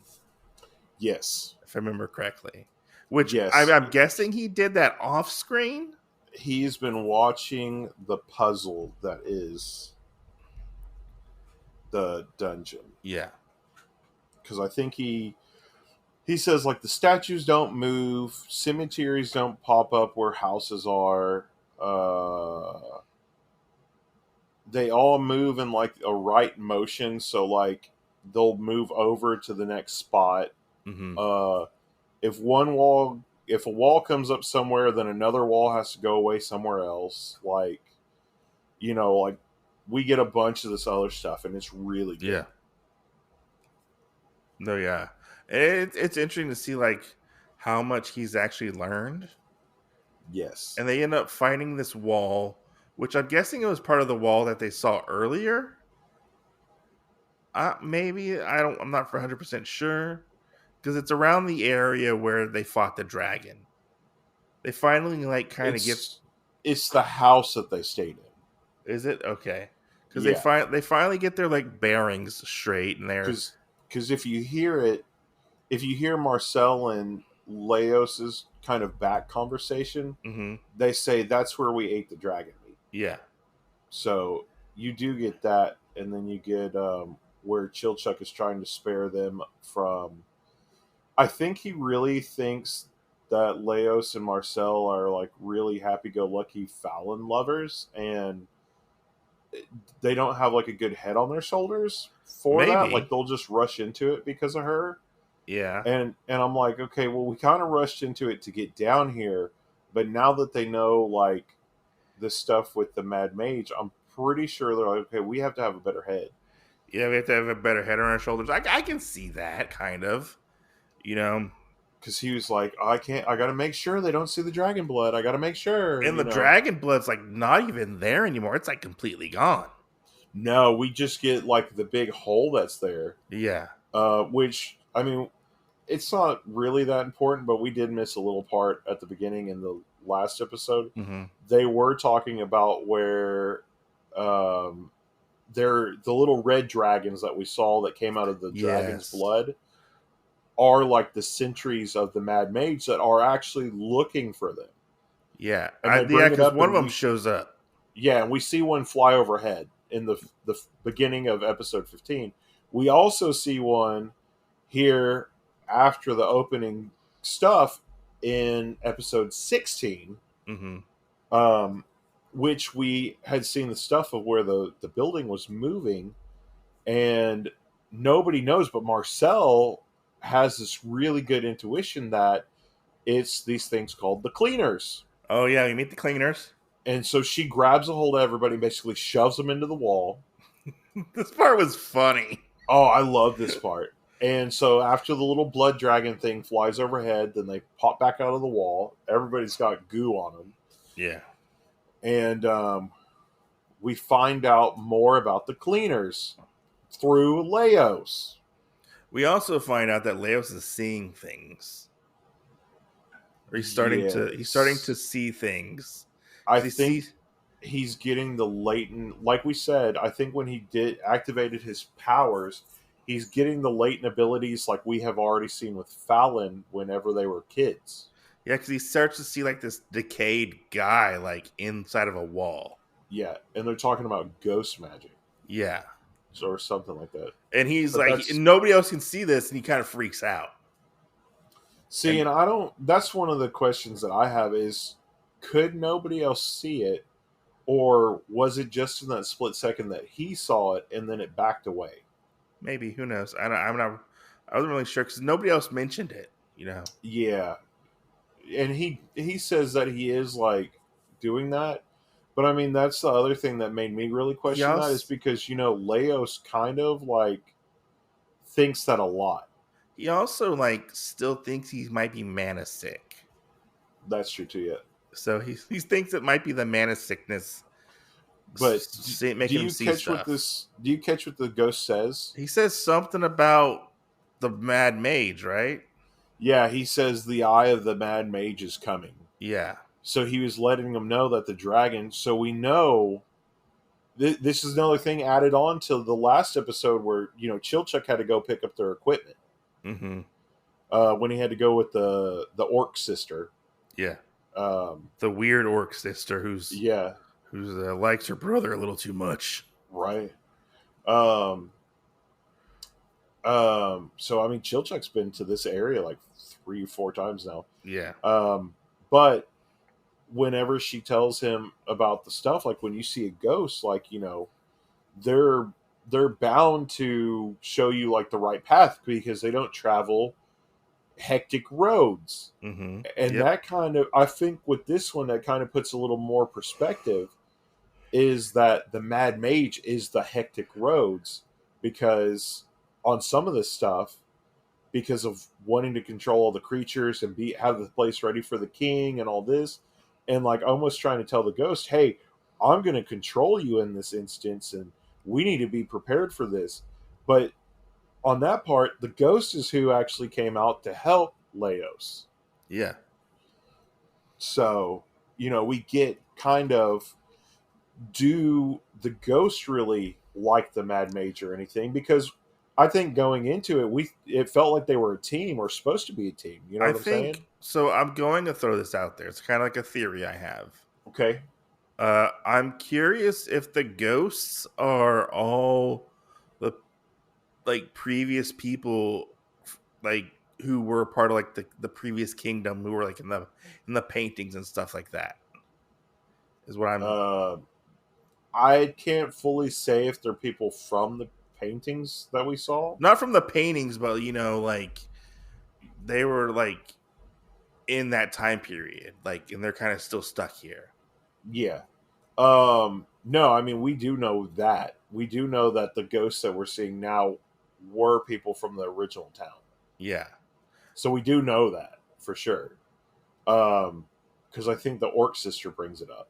Speaker 2: Yes.
Speaker 3: If I remember correctly. Which
Speaker 2: Yes.
Speaker 3: I'm guessing he did that off screen.
Speaker 2: He's been watching the puzzle that is the dungeon.
Speaker 3: Yeah.
Speaker 2: Because I think he says, like, the statues don't move, cemeteries don't pop up where houses are. They all move in, like, a right motion, so, like, they'll move over to the next spot.
Speaker 3: Mm-hmm.
Speaker 2: If a wall comes up somewhere, then another wall has to go away somewhere else. Like, like, we get a bunch of this other stuff, and it's really good.
Speaker 3: Yeah. No, yeah. It's interesting to see, like, how much he's actually learned.
Speaker 2: Yes.
Speaker 3: And they end up finding this wall, which I'm guessing it was part of the wall that they saw earlier. Maybe. I'm not 100% sure. Because it's around the area where they fought the dragon. They finally, like, kind of get...
Speaker 2: It's the house that they stayed in.
Speaker 3: Is it? Okay. Because
Speaker 2: Yeah.
Speaker 3: they finally get their, like, bearings straight, and they're...
Speaker 2: Because if you hear Marcille and Leos's kind of back conversation,
Speaker 3: mm-hmm.
Speaker 2: they say that's where we ate the dragon meat.
Speaker 3: Yeah.
Speaker 2: So you do get that, and then you get where Chilchuck is trying to spare them from... I think he really thinks that Leos and Marcille are, like, really happy-go-lucky Fallon lovers, and they don't have, like, a good head on their shoulders for that. Like, they'll just rush into it because of her.
Speaker 3: Yeah.
Speaker 2: And I'm like, okay, well, we kind of rushed into it to get down here, but now that they know, like, the stuff with the Mad Mage, I'm pretty sure they're like, okay, we have to have a better head.
Speaker 3: Yeah, we have to have a better head on our shoulders. I can see that, kind of.
Speaker 2: Because he was like, I got to make sure they don't see the dragon blood. I got to make sure.
Speaker 3: And the dragon blood's, like, not even there anymore. It's, like, completely gone.
Speaker 2: No, we just get, like, the big hole that's there.
Speaker 3: Yeah.
Speaker 2: Which, I mean, it's not really that important, but we did miss a little part at the beginning in the last episode.
Speaker 3: Mm-hmm.
Speaker 2: They were talking about where they're the little red dragons that we saw that came out of the dragon's blood are, like, the sentries of the Mad Mage that are actually looking for them.
Speaker 3: Yeah. Because one of them shows up.
Speaker 2: Yeah, and we see one fly overhead in the beginning of episode 15. We also see one here after the opening stuff in episode 16,
Speaker 3: mm-hmm.
Speaker 2: Which we had seen the stuff of where the building was moving, and nobody knows, but Marcille has this really good intuition that it's these things called the cleaners.
Speaker 3: Oh, yeah, you meet the cleaners.
Speaker 2: And so she grabs a hold of everybody and basically shoves them into the wall.
Speaker 3: This part was funny.
Speaker 2: Oh, I love this part. And so after the little blood dragon thing flies overhead, then they pop back out of the wall. Everybody's got goo on them.
Speaker 3: Yeah.
Speaker 2: And we find out more about the cleaners through Leos.
Speaker 3: We also find out that Leos is seeing things. Or he's starting to see things.
Speaker 2: I think he's getting the latent, like we said, I think when he activated his powers, he's getting the latent abilities like we have already seen with Fallon whenever they were kids.
Speaker 3: Yeah, because he starts to see, like, this decayed guy, like, inside of a wall.
Speaker 2: Yeah, and they're talking about ghost magic.
Speaker 3: Yeah.
Speaker 2: Or something like that.
Speaker 3: And he's like, nobody else can see this, and he kind of freaks out.
Speaker 2: See, and that's one of the questions that I have is, could nobody else see it, or was it just in that split second that he saw it and then it backed away?
Speaker 3: Maybe, who knows? I wasn't really sure because nobody else mentioned it. Yeah,
Speaker 2: and he says that he is, like, doing that, But I mean, that's the other thing that made me really
Speaker 3: He
Speaker 2: question that, is
Speaker 3: also,
Speaker 2: because, Leos kind of like thinks that a lot.
Speaker 3: he also like still thinks he might be mana sick.
Speaker 2: That's true too, yeah.
Speaker 3: So he thinks it might be the mana sickness
Speaker 2: But do
Speaker 3: making him
Speaker 2: you
Speaker 3: see
Speaker 2: catch what
Speaker 3: stuff.
Speaker 2: this? Do you catch what the ghost says?
Speaker 3: He says something about the mad mage, right?
Speaker 2: Yeah, he says the eye of the mad mage is coming.
Speaker 3: Yeah.
Speaker 2: So he was letting them know that the dragon. So we know this is another thing added on to the last episode where Chilchuck had to go pick up their equipment
Speaker 3: Mm-hmm.
Speaker 2: when he had to go with the orc sister.
Speaker 3: Yeah.
Speaker 2: Um,
Speaker 3: The weird orc sister
Speaker 2: yeah,
Speaker 3: who's likes her brother a little too much.
Speaker 2: right. So I mean, Chilchuck's been to this area like 3 or 4 times now.
Speaker 3: Yeah.
Speaker 2: But whenever she tells him about the stuff, like when you see a ghost, like they're they're bound to show you like the right path because they don't travel hectic roads.
Speaker 3: Mm-hmm.
Speaker 2: And
Speaker 3: Yep.
Speaker 2: that kind of, I think with this one, that kind of puts a little more perspective, is that the mad mage is the hectic roads, because on some of this stuff, because of wanting to control all the creatures and have the place ready for the king and all this, and like almost trying to tell the ghost, hey, I'm going to control you in this instance, and we need to be prepared for this. But on that part, the ghost is who actually came out to help Leos.
Speaker 3: Yeah.
Speaker 2: So we get kind of, do the ghost really like the mad mage or anything? Because I think going into it, it felt like they were a team, or supposed to be a team. You know
Speaker 3: I
Speaker 2: what I'm saying?
Speaker 3: think so. I'm going to throw this out there. It's kind of like a theory I have.
Speaker 2: Okay.
Speaker 3: I'm curious if the ghosts are all the like previous people, like who were part of like the previous kingdom, who were like in the paintings and stuff like that. Is what I'm
Speaker 2: Uh, I can't fully say if they're people from the paintings that we saw.
Speaker 3: not from the paintings, but like they were like in that time period, like, and they're kind of still stuck here.
Speaker 2: Yeah. No, I mean, we do know that. We do know that the ghosts that we're seeing now were people from the original town.
Speaker 3: Yeah.
Speaker 2: So we do know that for sure. Because I think the orc sister brings it up.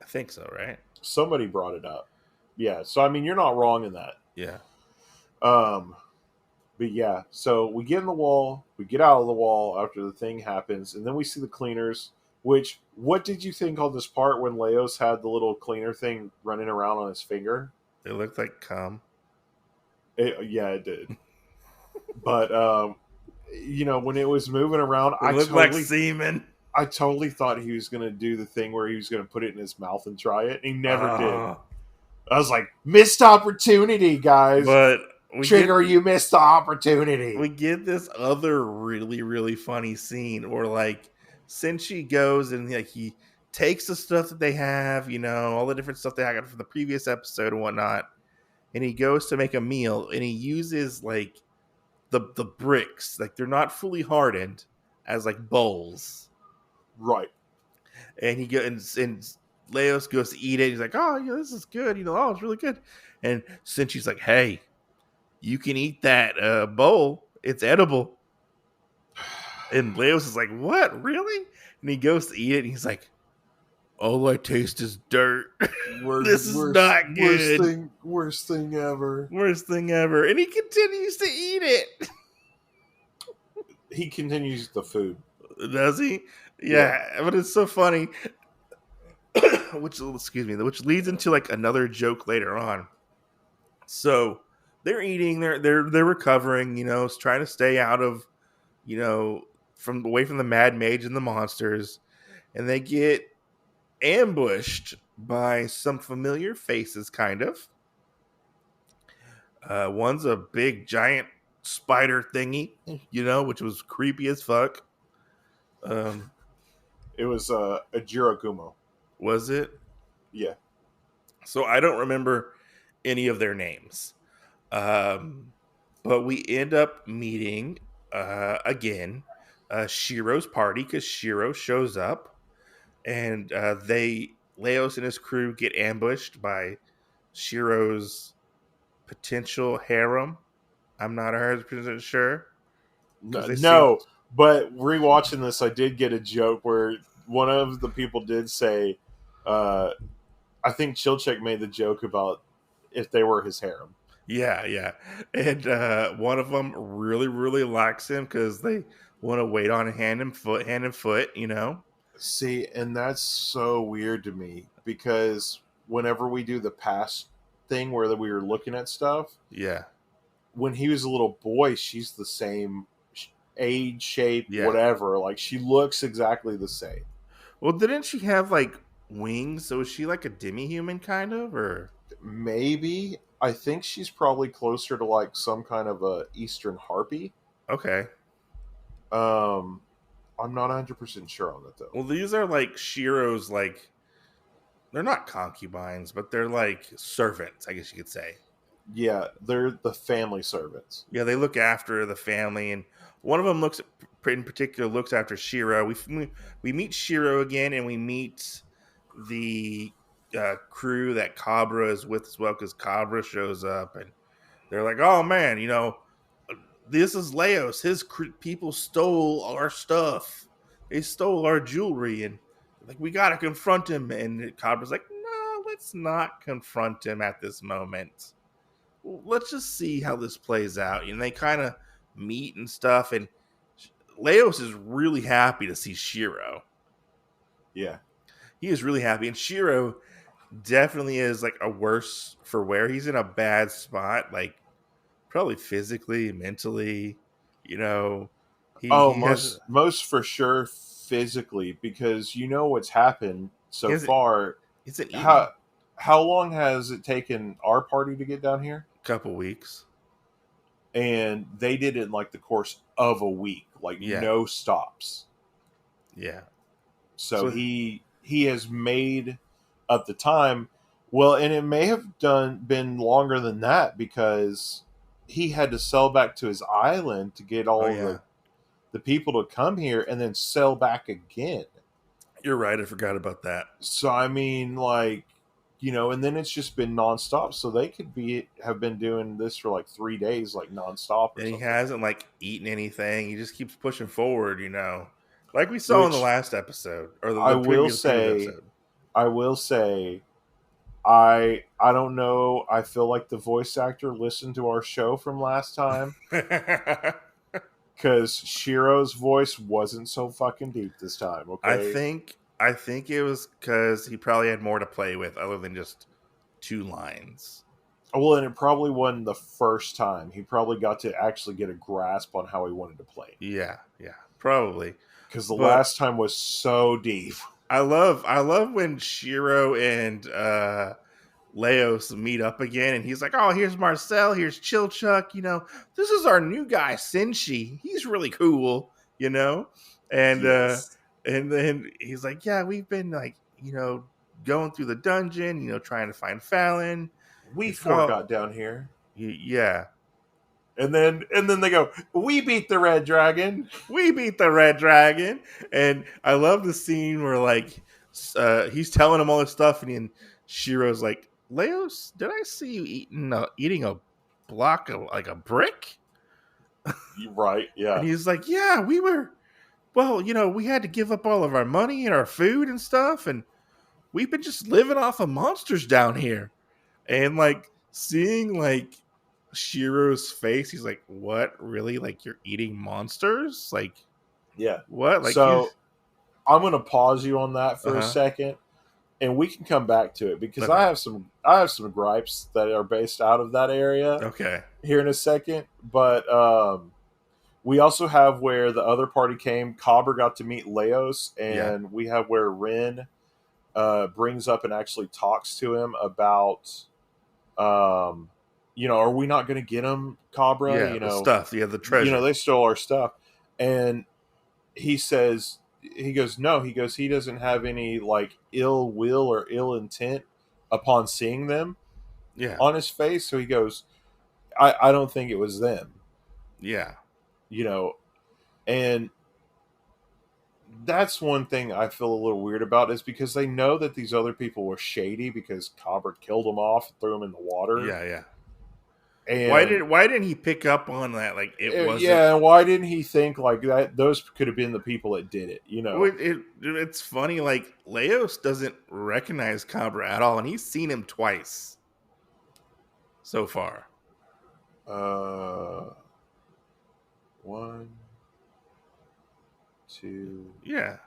Speaker 3: I think so, right?
Speaker 2: Somebody brought it up. Yeah. So I mean, you're not wrong in that.
Speaker 3: Yeah.
Speaker 2: But yeah. So we get in the wall. We get out of the wall after the thing happens, and then we see the cleaners. Which, what did you think on this part when Leos had the little cleaner thing running around on his finger?
Speaker 3: It looked like cum.
Speaker 2: Yeah, it did. But when it was moving around,
Speaker 3: It looked like semen.
Speaker 2: I totally thought he was going to do the thing where he was going to put it in his mouth and try it. And he never did. I was like, missed opportunity, guys.
Speaker 3: But
Speaker 2: you missed the opportunity.
Speaker 3: We get this other really, really funny scene where like Senshi goes and like he takes the stuff that they have, all the different stuff they had from the previous episode and whatnot, and he goes to make a meal and he uses like the bricks, like they're not fully hardened, as like bowls.
Speaker 2: Right.
Speaker 3: And he goes and Leos goes to eat it. He's like, oh, this is good. Oh, it's really good. And Senshi's like, hey, you can eat that bowl. It's edible. And Leos is like, what? Really? And he goes to eat it and he's like, all I taste is dirt. This is not good.
Speaker 2: Worst thing ever.
Speaker 3: Worst thing ever. And he continues to eat it.
Speaker 2: He continues the food.
Speaker 3: Does he? Yeah. But it's so funny. which leads into like another joke later on. So they're eating, they're recovering, trying to stay out of, from away from the mad mage and the monsters, and they get ambushed by some familiar faces, kind of. One's a big giant spider thingy, which was creepy as fuck.
Speaker 2: It was a Jiragumo.
Speaker 3: Was it?
Speaker 2: Yeah.
Speaker 3: So I don't remember any of their names. But we end up meeting again Shiro's party, because Shiro shows up and they Leos and his crew get ambushed by Shiro's potential harem. I'm not 100% sure because they seem.
Speaker 2: No, but rewatching this, I did get a joke where one of the people did say, uh, I think Chilchuck made the joke about if they were his harem.
Speaker 3: Yeah, yeah. And one of them really, really likes him because they want to wait on hand and foot, you know?
Speaker 2: See, and that's so weird to me because whenever we do the past thing where we were looking at stuff,
Speaker 3: Yeah,
Speaker 2: when he was a little boy, she's the same age, shape,
Speaker 3: yeah.
Speaker 2: whatever. Like she looks exactly the same.
Speaker 3: Well, didn't she have like wings? So is she like a demi-human kind of? Or
Speaker 2: Maybe I think she's probably closer to like some kind of a Eastern harpy.
Speaker 3: okay.
Speaker 2: Um, I'm not 100% sure on that though.
Speaker 3: Well, these are like Shiro's, like, they're not concubines, but they're like servants, I guess you could say.
Speaker 2: Yeah, they're the family servants.
Speaker 3: Yeah, they look after the family, and one of them in particular, looks after Shiro. We meet Shiro again, and we meet the crew that Cabra is with as well, because Cabra shows up, and they're like, "Oh man, this is Leos. His people stole our stuff. They stole our jewelry, and like we gotta confront him." And Cabra's like, "No, let's not confront him at this moment. Let's just see how this plays out." And they kind of meet and stuff, and Leos is really happy to see Shiro.
Speaker 2: Yeah.
Speaker 3: He is really happy, and Shiro definitely is like a worse for wear. He's in a bad spot, like probably physically, mentally. You know,
Speaker 2: Oh,
Speaker 3: he has
Speaker 2: most for sure physically because you know what's happened
Speaker 3: he
Speaker 2: so
Speaker 3: hasn't
Speaker 2: far.
Speaker 3: isn't eaten
Speaker 2: How how long has it taken our party to get down here?
Speaker 3: a couple weeks.
Speaker 2: And they did it in like the course of a week, like
Speaker 3: Yeah,
Speaker 2: no stops.
Speaker 3: yeah.
Speaker 2: So
Speaker 3: So
Speaker 2: he has made up the time. Well, and it may have been longer than that because he had to sell back to his island to get
Speaker 3: oh
Speaker 2: all of
Speaker 3: yeah,
Speaker 2: the people to come here and then sell back again.
Speaker 3: you're right. I forgot about that.
Speaker 2: So I mean, like, and then it's just been nonstop. So they could have been doing this for like 3 days, like nonstop or
Speaker 3: And he
Speaker 2: something.
Speaker 3: hasn't like eaten anything. He just keeps pushing forward. Like we saw in the
Speaker 2: Which
Speaker 3: last episode or
Speaker 2: I
Speaker 3: the
Speaker 2: will
Speaker 3: previous
Speaker 2: say,
Speaker 3: episode.
Speaker 2: I will say, I don't know. I feel like the voice actor listened to our show from last time because Shiro's voice wasn't so fucking deep this time.
Speaker 3: I
Speaker 2: Okay.
Speaker 3: think I think it was because he probably had more to play with other than just two lines.
Speaker 2: Well, and it probably wasn't the first time. He probably got to actually get a grasp on how he wanted to play
Speaker 3: Yeah, yeah, probably.
Speaker 2: because the
Speaker 3: But
Speaker 2: last time was so deep.
Speaker 3: I love when Shiro and Leos meet up again, and he's like, "Oh, here's Marcille, here's Chilchuck. This is our new guy, Senshi. He's really cool, you know." And
Speaker 2: Yes.
Speaker 3: and then he's like, "Yeah, we've been like, going through the dungeon, trying to find Fallon."
Speaker 2: We
Speaker 3: He's like,
Speaker 2: four
Speaker 3: "Oh,
Speaker 2: got down here.
Speaker 3: yeah,
Speaker 2: And then they go, we beat the red dragon.
Speaker 3: we beat the red dragon." And I love the scene where like he's telling him all this stuff, and Shiro's like, "Leos, did I see you eating a block of like a brick?"
Speaker 2: Right,
Speaker 3: And
Speaker 2: yeah.
Speaker 3: he's like, "Yeah, we were. Well, we had to give up all of our money and our food and stuff, and we've been just living off of monsters down here." And like seeing like Shiro's face, he's like, "What? Really? Like you're eating monsters? Like
Speaker 2: Yeah.
Speaker 3: what? Like you?"
Speaker 2: So I'm gonna pause you on that
Speaker 3: Uh
Speaker 2: for a
Speaker 3: huh.
Speaker 2: second and we can come back to it because
Speaker 3: Okay.
Speaker 2: I have some gripes that are based out of that area
Speaker 3: Okay.
Speaker 2: here in a second. But we also have where the other party came. Cobber got to meet Leos,
Speaker 3: Yeah.
Speaker 2: and we have where Rin brings up and actually talks to him about, are we not going to get him, Cabra?
Speaker 3: Yeah. The stuff. Yeah. The treasure.
Speaker 2: They stole our stuff, and he goes, no, he doesn't have any like ill will or ill intent upon seeing them
Speaker 3: Yeah.
Speaker 2: on his face. So he goes, I don't think it was them,
Speaker 3: Yeah.
Speaker 2: you know, and that's one thing I feel a little weird about, is because they know that these other people were shady because Cobra killed them off, threw them in the water.
Speaker 3: Yeah.
Speaker 2: And
Speaker 3: Why didn't he pick up on that? Like it wasn't.
Speaker 2: yeah, why didn't he think like that? Those could have been the people that did it, you know?
Speaker 3: It's funny. Like Leos doesn't recognize Cobra at all, and he's seen him twice so far.
Speaker 2: One, two.
Speaker 3: Yeah.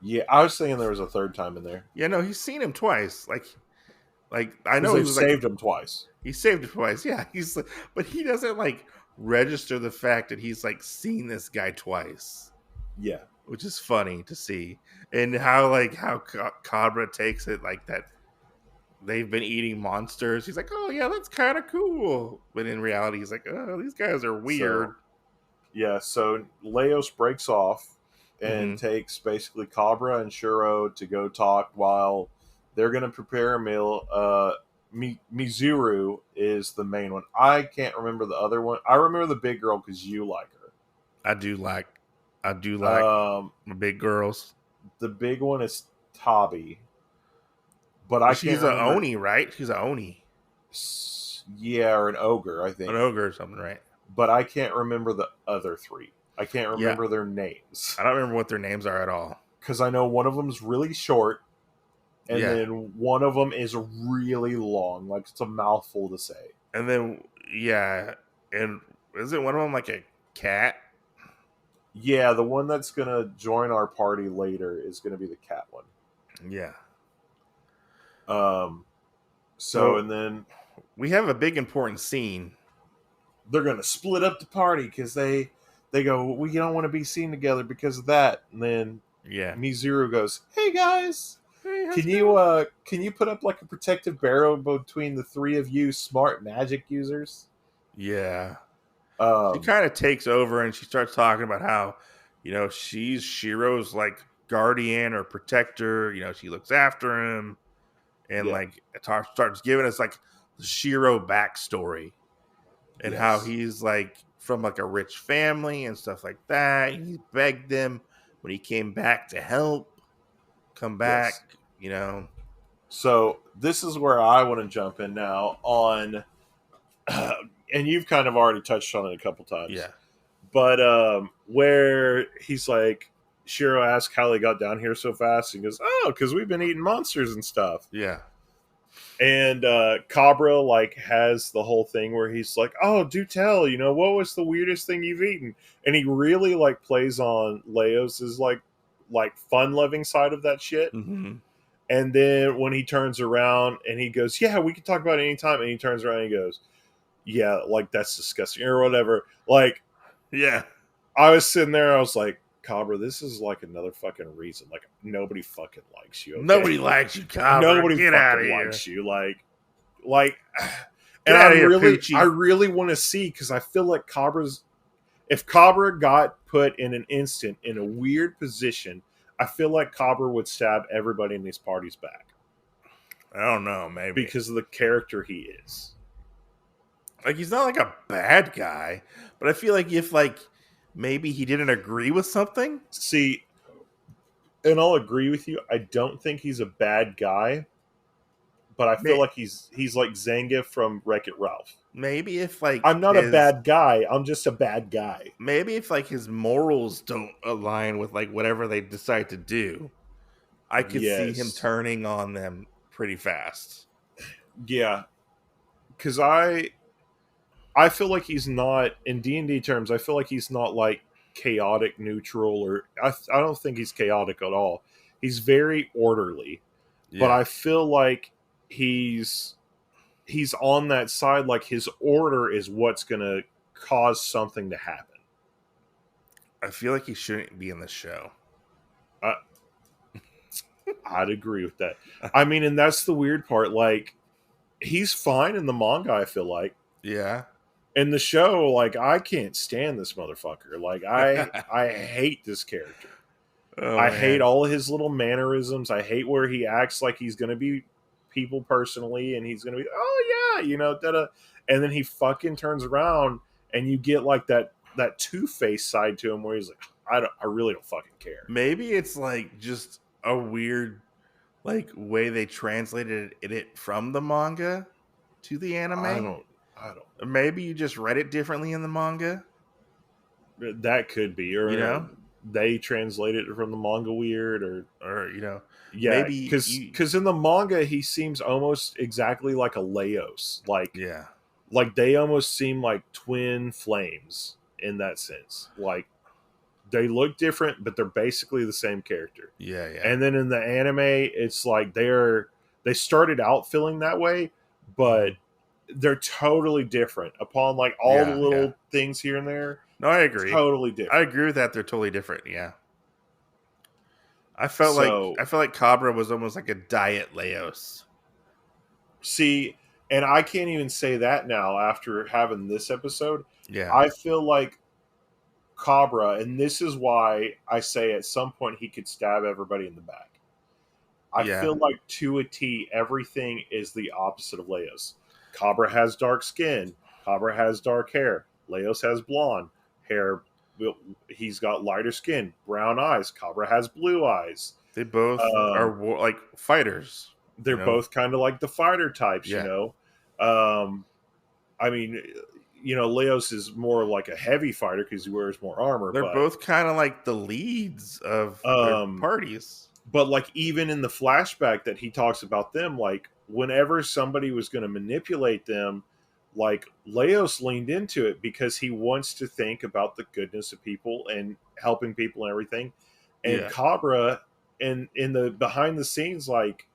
Speaker 2: Yeah, I was thinking there was a third time in there.
Speaker 3: Yeah, no, he's seen him twice. Like I know
Speaker 2: They
Speaker 3: he was like
Speaker 2: saved him twice.
Speaker 3: he saved it twice. Yeah, but he doesn't like register the fact that he's like seen this guy twice,
Speaker 2: Yeah.
Speaker 3: which is funny to see, and how Cobra takes it like that. They've been eating monsters. He's like, oh yeah, that's kind of cool, but in reality, he's like, oh, these guys are weird.
Speaker 2: So Leos breaks off and takes basically Cobra and Shuro to go talk while they're going to prepare a meal. Mizuru is the main one. I can't remember the other one. I remember the big girl because you like her.
Speaker 3: I do like my big girls.
Speaker 2: The big one is Tabi, but I
Speaker 3: She's
Speaker 2: can't
Speaker 3: an
Speaker 2: remember.
Speaker 3: Oni, right? She's an Oni.
Speaker 2: Yeah, or an ogre, I think.
Speaker 3: An ogre or something, right?
Speaker 2: But I can't remember the other three. I can't remember their names.
Speaker 3: I don't remember what their names are at all.
Speaker 2: Because I know one of them's really short, and then one of them is really long. Like, it's a mouthful to say.
Speaker 3: And then, and isn't one of them like a cat?
Speaker 2: Yeah, the one that's going to join our party later is going to be the cat one.
Speaker 3: Yeah.
Speaker 2: And then
Speaker 3: we have a big important scene.
Speaker 2: They're going to split up the party because they go, we don't want to be seen together because of that. And then Mizuru goes, hey guys, can you put up like a protective barrier between the three of you smart magic users?
Speaker 3: Yeah. She kind of takes over and she starts talking about how, she's Shiro's like guardian or protector. She looks after him, and starts giving us like the Shiro backstory and how he's like from like a rich family and stuff like that. He begged them when he came back to help come back.
Speaker 2: So this is where I want to jump in now on. And you've kind of already touched on it a couple times.
Speaker 3: Yeah.
Speaker 2: But where he's like, Shiro asks how they got down here so fast. And he goes, oh, because we've been eating monsters and stuff.
Speaker 3: Yeah.
Speaker 2: And Cobra like has the whole thing where he's like, oh, do tell, what was the weirdest thing you've eaten? And he really like plays on Leos's like fun-loving side of that shit.
Speaker 3: Mm-hmm.
Speaker 2: And then when he turns around and he goes, yeah, we can talk about it anytime. And he turns around and he goes, yeah, like that's disgusting or whatever. Like,
Speaker 3: yeah,
Speaker 2: I was sitting there. I was like, Cobra, this is like another fucking reason. Like, nobody fucking likes you. Okay?
Speaker 3: Nobody likes you, Cobra.
Speaker 2: Nobody
Speaker 3: Get out of
Speaker 2: fucking
Speaker 3: here.
Speaker 2: likes you. And I really want to see, because I feel like if Cobra got put in an instant in a weird position, I feel like Cobra would stab everybody in these parties back.
Speaker 3: I don't know, maybe
Speaker 2: because of the character he is.
Speaker 3: Like, he's not like a bad guy, but I feel like if like maybe he didn't agree with something.
Speaker 2: See, and I'll agree with you. I don't think he's a bad guy, but I feel like he's like Zangief from Wreck-It Ralph.
Speaker 3: Maybe if like
Speaker 2: I'm not a bad guy, I'm just a bad guy.
Speaker 3: Maybe if like his morals don't align with like whatever they decide to do, I could see him turning on them pretty fast. Yeah,
Speaker 2: because I feel like he's not, in D&D terms, I feel like he's not like chaotic neutral, or I don't think he's chaotic at all. He's very orderly, but I feel like he's on that side, like his order is what's going to cause something to happen.
Speaker 3: I feel like he shouldn't be in the show.
Speaker 2: I'd agree with that. I mean, and that's the weird part. Like, he's fine in the manga, I feel like.
Speaker 3: Yeah.
Speaker 2: In the show, like, I can't stand this motherfucker. Like, I hate this character. I hate all of his little mannerisms. I hate where he acts like he's going to be people personally, and he's going to be, oh, yeah, da-da. And then he fucking turns around, and you get, like, that two-faced side to him where he's like, I really don't fucking care.
Speaker 3: Maybe it's like just a weird like way they translated it from the manga to the anime.
Speaker 2: I don't
Speaker 3: Maybe you just read it differently in the manga.
Speaker 2: that could be,
Speaker 3: You
Speaker 2: or
Speaker 3: know,
Speaker 2: they translated it from the manga weird, or
Speaker 3: or
Speaker 2: yeah,
Speaker 3: maybe you.
Speaker 2: because in the manga he seems almost exactly like a Leos,
Speaker 3: Yeah,
Speaker 2: like they almost seem like twin flames in that sense. Like they look different, but they're basically the same character.
Speaker 3: yeah, yeah.
Speaker 2: And then in the anime, it's like they started out feeling that way, but
Speaker 3: Mhm.
Speaker 2: they're totally different upon like all the
Speaker 3: Yeah, yeah.
Speaker 2: little things here and there.
Speaker 3: No, I agree.
Speaker 2: Totally
Speaker 3: I
Speaker 2: different.
Speaker 3: agree with that. They're totally different. Yeah.
Speaker 2: So
Speaker 3: I felt like Cabra was almost like a diet Leos.
Speaker 2: see, and I can't even say that now after having this episode.
Speaker 3: Yeah.
Speaker 2: I feel like Cabra, and this is why I say at some point he could stab everybody in the back. I
Speaker 3: Yeah.
Speaker 2: feel like to a T, everything is the opposite of Leos. Cabra has dark skin. Cabra has dark hair. Leos has blonde hair. He's got lighter skin, brown eyes. Cabra has blue eyes.
Speaker 3: They both are
Speaker 2: Um,
Speaker 3: like fighters.
Speaker 2: they're both kind of like the fighter types,
Speaker 3: Yeah.
Speaker 2: Um, I mean, Leos is more like a heavy fighter because he wears more armor.
Speaker 3: They're both kind of like the leads of their
Speaker 2: Um,
Speaker 3: parties.
Speaker 2: but like even in the flashback that he talks about them, like whenever somebody was going to manipulate them, like Leos leaned into it because he wants to think about the goodness of people and helping people and everything. And
Speaker 3: Yeah.
Speaker 2: Cabra, and in the behind the scenes, like,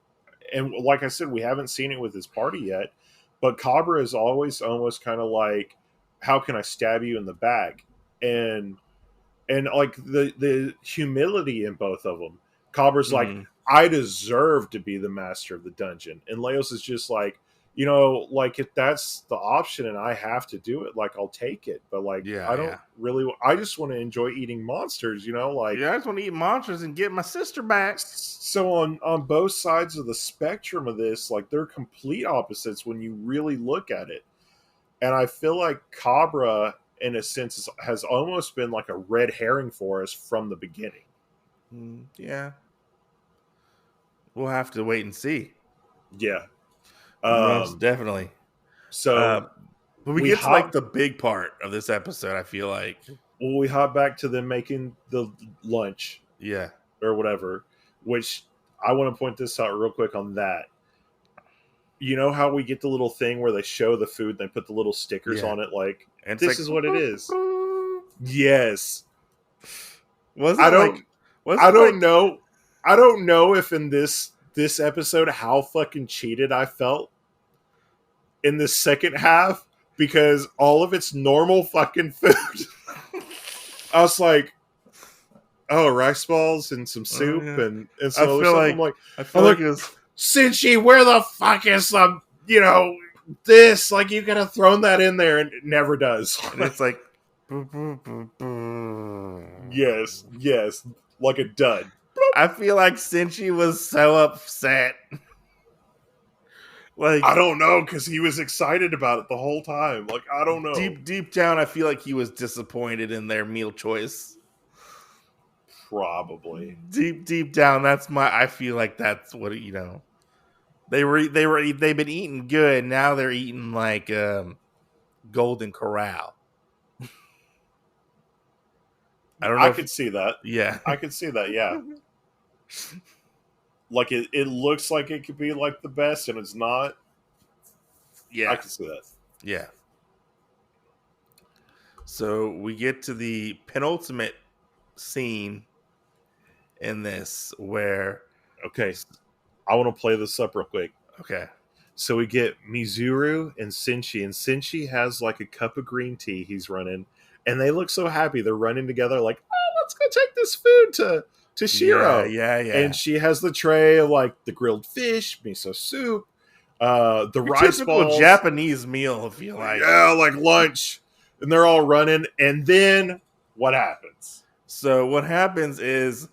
Speaker 2: and like I said, we haven't seen it with his party yet, but Cabra is always almost kind of like, how can I stab you in the back? And like the humility in both of them. Cabra's like,
Speaker 3: Mhm.
Speaker 2: I deserve to be the master of the dungeon, and Leos is just like, like if that's the option and I have to do it, like I'll take it. But like
Speaker 3: Yeah,
Speaker 2: I don't
Speaker 3: yeah.
Speaker 2: really. I just want to enjoy eating monsters, like.
Speaker 3: Yeah, I just want to eat monsters and get my sister back.
Speaker 2: So on both sides of the spectrum of this, like they're complete opposites when you really look at it. And I feel like Cabra, in a sense, has almost been like a red herring for us from the beginning.
Speaker 3: Yeah. We'll have to wait and see.
Speaker 2: Yeah.
Speaker 3: Most definitely.
Speaker 2: So
Speaker 3: But we get to like the big part of this episode, I feel like.
Speaker 2: Well, we hop back to them making the lunch.
Speaker 3: Yeah.
Speaker 2: Or whatever, which I want to point this out real quick on that. You know how we get the little thing where they show the food and they put the little stickers on it, like,
Speaker 3: and
Speaker 2: this
Speaker 3: like,
Speaker 2: is what it is. Yes.
Speaker 3: I
Speaker 2: don't know. I don't know if in this episode how fucking cheated I felt in the second half, because all of it's normal fucking food. I was like, oh, rice balls and some soup and some other stuff. I feel like it was Senshi, where the fuck is some, this? Like, you could have thrown that in there, and it never does.
Speaker 3: And it's like,
Speaker 2: yes, like a dud.
Speaker 3: I feel like Senshi was so upset.
Speaker 2: Like, I don't know, because he was excited about it the whole time. Like, I don't know.
Speaker 3: Deep down, I feel like he was disappointed in their meal choice.
Speaker 2: Probably.
Speaker 3: Deep down, I feel like that's what they've been eating good. Now they're eating like Golden Corral. I don't know.
Speaker 2: I could see that.
Speaker 3: Yeah.
Speaker 2: I could see that, yeah. Like it looks like it could be like the best and it's not.
Speaker 3: Yeah.
Speaker 2: I can see that.
Speaker 3: Yeah. So we get to the penultimate scene in this where,
Speaker 2: okay, I want to play this up real quick.
Speaker 3: Okay.
Speaker 2: So we get Mizuru and Senshi has like a cup of green tea he's running, and they look so happy. They're running together like, oh, let's go take this food to Shiro.
Speaker 3: Yeah.
Speaker 2: And she has the tray of like the grilled fish, miso soup, the rice balls.
Speaker 3: Japanese meal, I feel like.
Speaker 2: Yeah, like lunch. And they're all running, and then what happens?
Speaker 3: So what happens is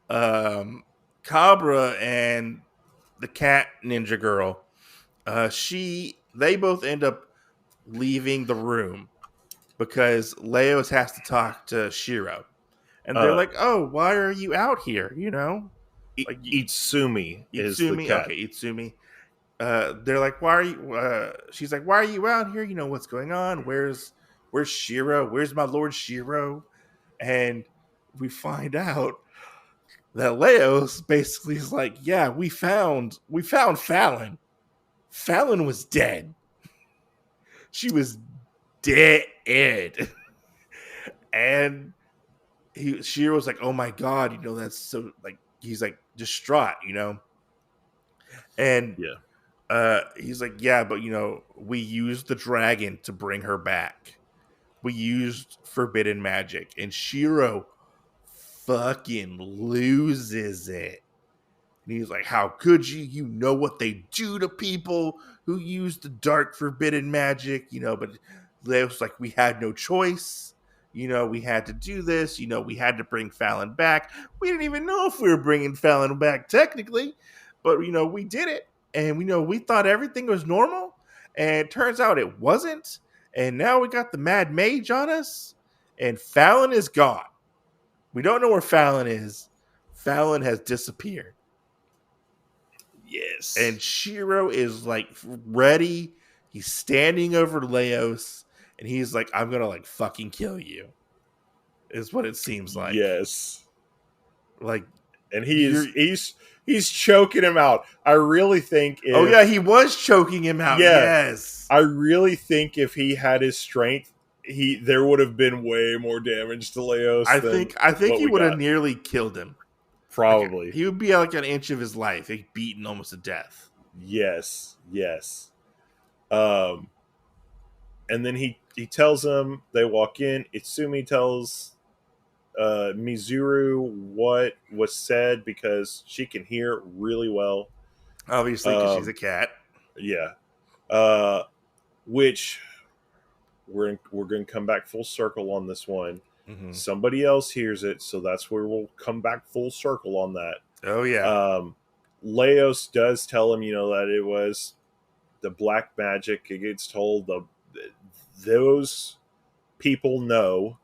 Speaker 3: Cabra and the cat ninja girl, they both end up leaving the room because Leos has to talk to Shiro. And they're like, "Oh, why are you out here?" Like
Speaker 2: Itsumi is the
Speaker 3: Itsumi.
Speaker 2: cat.
Speaker 3: Okay, Itsumi. They're like, "Why are you?" She's like, "Why are you out here? What's going on? Where's Shiro? Where's my Lord Shiro?" And we find out that Leos basically is like, "Yeah, we found Fallon. Fallon was dead. She was dead." And Shiro's like, "Oh my god, that's so," like, he's like distraught, and
Speaker 2: Yeah.
Speaker 3: he's like, "Yeah, but we used the dragon to bring her back. We used forbidden magic," and Shiro fucking loses it. And he's like, "How could you? You know what they do to people who use the dark forbidden magic, But Leo's like, "We had no choice. We had to do this. We had to bring Fallon back. We didn't even know if we were bringing Fallon back technically, but we did it. And we thought everything was normal, and it turns out it wasn't. And now we got the Mad Mage on us, and Fallon is gone. We don't know where Fallon is. Fallon has disappeared."
Speaker 2: Yes.
Speaker 3: And Shiro is like ready. He's standing over Leos, and he's like, "I'm gonna like fucking kill you," is what it seems like.
Speaker 2: Yes.
Speaker 3: Like,
Speaker 2: And
Speaker 3: you're
Speaker 2: he's choking him out. I really think
Speaker 3: oh yeah,
Speaker 2: if
Speaker 3: he was choking him out.
Speaker 2: yeah,
Speaker 3: Yes.
Speaker 2: I really think if he had his strength, there would have been way more damage to Leos
Speaker 3: I
Speaker 2: than
Speaker 3: think
Speaker 2: what
Speaker 3: he
Speaker 2: we
Speaker 3: would have
Speaker 2: got.
Speaker 3: nearly killed him. Like,
Speaker 2: Probably.
Speaker 3: he would be like an inch of his life, like beaten almost to death.
Speaker 2: Yes. Yes. Um and then he tells him, they walk in, Itsumi tells Mizuru what was said because she can hear really well.
Speaker 3: Obviously, because she's a
Speaker 2: Um
Speaker 3: cat.
Speaker 2: yeah. Which we're going to come back full circle on this one.
Speaker 3: Mm-hmm.
Speaker 2: Somebody else hears it, so that's where we'll come back full circle on that.
Speaker 3: Oh yeah.
Speaker 2: Leos does tell him, that it was the black magic. It gets told those people know.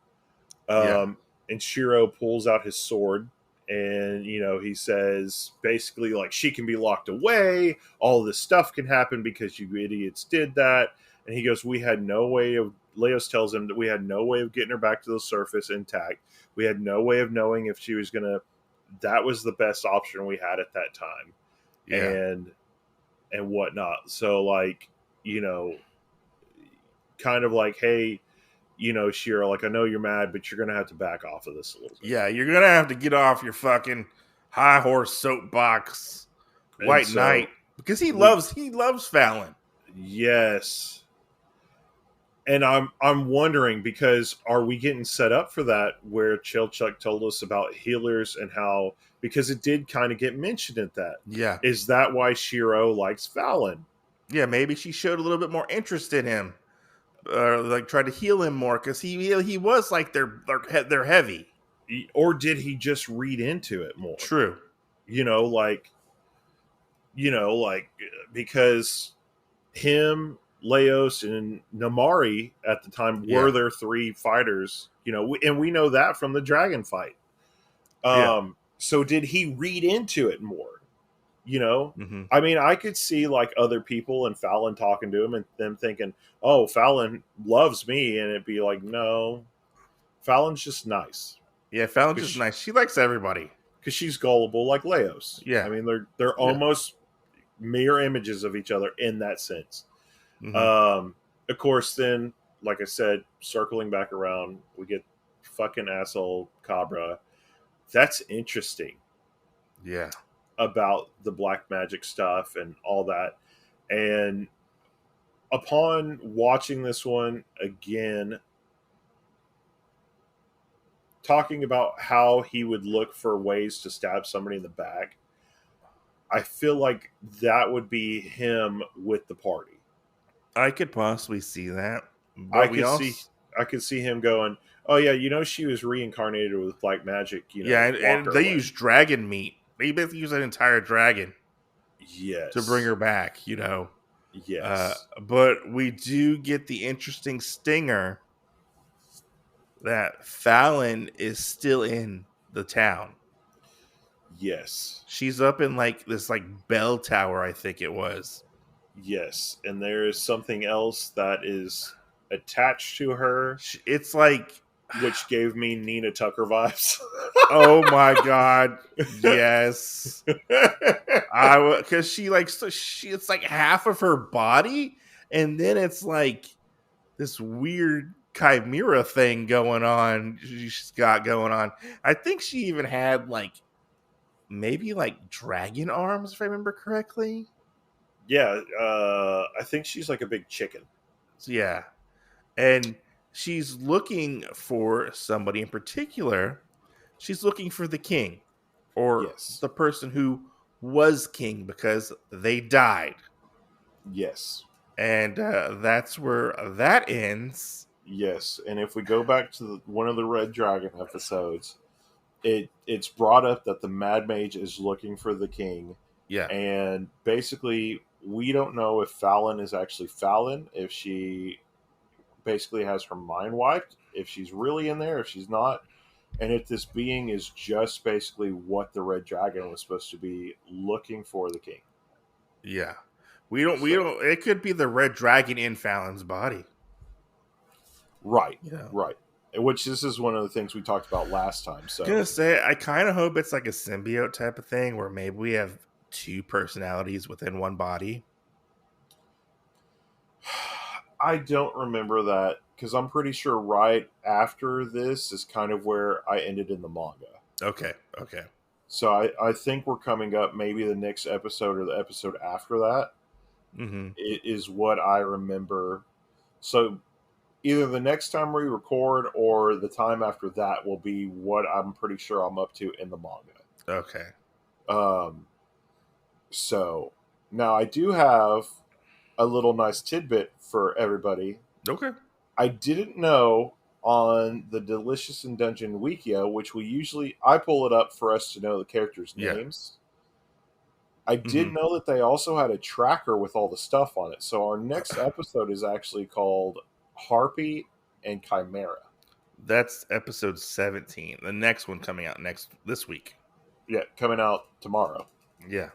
Speaker 3: Yeah.
Speaker 2: And Shiro pulls out his sword, and he says basically like, she can be locked away. All this stuff can happen because you idiots did that. And he goes, we had no way of. Leos tells him that we had no way of getting her back to the surface intact. We had no way of knowing if she was gonna. That was the best option we had at that time,
Speaker 3: Yeah.
Speaker 2: and whatnot. So like, kind of like, hey, Shiro, like, I know you're mad, but you're gonna have to back off of this a little bit.
Speaker 3: Yeah, you're gonna have to get off your fucking high horse soapbox, White Knight, because he loves Fallon.
Speaker 2: Yes. And I'm wondering, because are we getting set up for that where Chilchuck told us about healers and how, because it did kind of get mentioned at that.
Speaker 3: Yeah.
Speaker 2: Is that why Shiro likes Fallon?
Speaker 3: Yeah, maybe she showed a little bit more interest in him. Like tried to heal him more because he was like they're heavy.
Speaker 2: Or did he just read into it more?
Speaker 3: True.
Speaker 2: Like because him, Leos, and Namari at the time were their three fighters, and we know that from the dragon fight. So did he read into it more?
Speaker 3: Mm-hmm.
Speaker 2: I mean, I could see like other people and Fallon talking to him and them thinking, oh, Fallon loves me. And it'd be like, no, Fallon's just nice.
Speaker 3: Yeah, Fallon's just nice. She likes everybody.
Speaker 2: Because she's gullible like Leos.
Speaker 3: Yeah.
Speaker 2: I mean, they're almost mirror images of each other in that sense.
Speaker 3: Mm-hmm.
Speaker 2: Of course, then, like I said, circling back around, we get fucking asshole Cabra. That's interesting.
Speaker 3: Yeah.
Speaker 2: About the black magic stuff and all that. And upon watching this one again, talking about how he would look for ways to stab somebody in the back, I feel like that would be him with the party.
Speaker 3: I could possibly see that.
Speaker 2: I could see him going, oh yeah, she was reincarnated with black magic.
Speaker 3: And they use dragon meat. They basically use an entire dragon.
Speaker 2: Yes.
Speaker 3: To bring her back.
Speaker 2: Yes.
Speaker 3: But we do get the interesting stinger that Fallon is still in the town.
Speaker 2: Yes.
Speaker 3: She's up in like this like bell tower, I think it was.
Speaker 2: Yes. And there is something else that is attached to her,
Speaker 3: It's like,
Speaker 2: which gave me Nina Tucker vibes.
Speaker 3: oh my god, yes. Because she like it's like half of her body, and then it's like this weird chimera thing going on. She's got going on. I think she even had like maybe like dragon arms, if I remember correctly.
Speaker 2: Yeah, I think she's like a big chicken.
Speaker 3: So, yeah, and she's looking for somebody in particular. She's looking for the king, or
Speaker 2: Yes.
Speaker 3: the person who was king, because they died.
Speaker 2: Yes.
Speaker 3: And that's where that ends.
Speaker 2: Yes. And if we go back to one of the Red Dragon episodes, it's brought up that the Mad Mage is looking for the king.
Speaker 3: Yeah.
Speaker 2: And basically, we don't know if Fallon is actually Fallon, if she basically has her mind wiped, if she's really in there, if she's not, and if this being is just basically what the Red Dragon was supposed to be looking for the king.
Speaker 3: Yeah. We don't it could be the red dragon in Fallon's body.
Speaker 2: Right.
Speaker 3: You know.
Speaker 2: Right. Which this is one of the things we talked about last time. So
Speaker 3: I'm gonna say I kind of hope it's like a symbiote type of thing where maybe we have two personalities within one body.
Speaker 2: I don't remember that because I'm pretty sure right after this is kind of where I ended in the manga.
Speaker 3: Okay.
Speaker 2: So I think we're coming up maybe the next episode or the episode after that
Speaker 3: Mm-hmm.
Speaker 2: is what I remember. So either the next time we record or the time after that will be what I'm pretty sure I'm up to in the manga.
Speaker 3: Okay.
Speaker 2: So now I do have a little nice tidbit for everybody.
Speaker 3: Okay.
Speaker 2: I didn't know on the Delicious in Dungeon Wikia, which I pull it up for us to know the characters' names. I did know that they also had a tracker with all the stuff on it. So our next episode is actually called Harpy and Chimera.
Speaker 3: That's episode 17. The next one coming out this week.
Speaker 2: Yeah, coming out tomorrow.
Speaker 3: Yeah.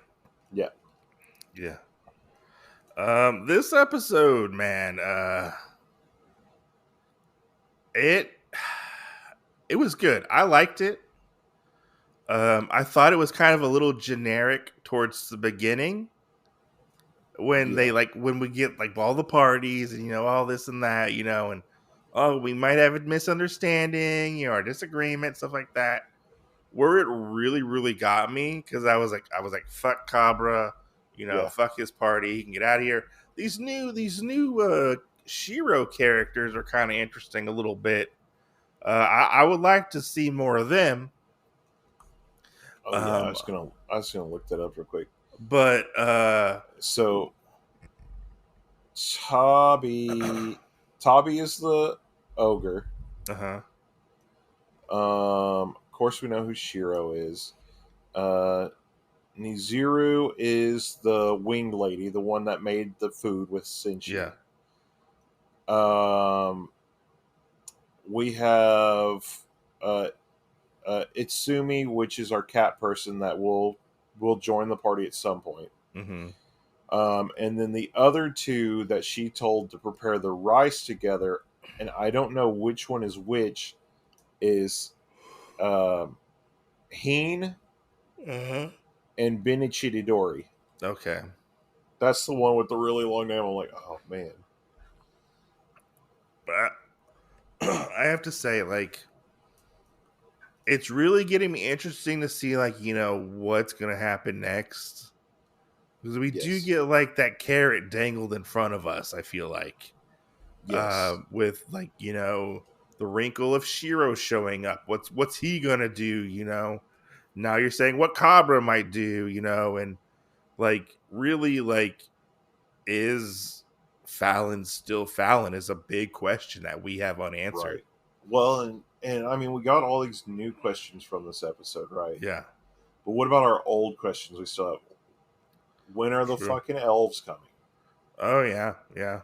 Speaker 2: Yeah.
Speaker 3: Yeah. This episode, man, it was good. I liked it. I thought it was kind of a little generic towards the beginning when when we get like all the parties and all this and that, and we might have a misunderstanding, or disagreement, stuff like that. Where it really, really got me, because I was like, fuck Cabra, fuck his party, he can get out of here. These new Shiro characters are kind of interesting a little bit. I would like to see more of them.
Speaker 2: Oh yeah, I was gonna look that up real quick.
Speaker 3: But
Speaker 2: so Tabi is the ogre. Of course, we know who Shiro is. Nizuru is the winged lady, the one that made the food with Senshi.
Speaker 3: Yeah.
Speaker 2: We have Itsumi, which is our cat person that will join the party at some point.
Speaker 3: Mm-hmm.
Speaker 2: And then the other two that she told to prepare the rice together, and I don't know which one is which, is Heen and Benichidori.
Speaker 3: Okay.
Speaker 2: That's the one with the really long name. I'm like, oh man.
Speaker 3: But I have to say, like, it's really getting me interesting to see, like, what's going to happen next. Because we do get, like, that carrot dangled in front of us, I feel like.
Speaker 2: Yes.
Speaker 3: With, like, the wrinkle of Shiro showing up. What's he going to do, Now you're saying what Cabra might do, and, like, really, like, is Fallon still Fallon is a big question that we have unanswered.
Speaker 2: Right. Well, and I mean, we got all these new questions from this episode, right?
Speaker 3: Yeah.
Speaker 2: But what about our old questions we still have? When are the fucking elves coming?
Speaker 3: Oh, yeah. Yeah.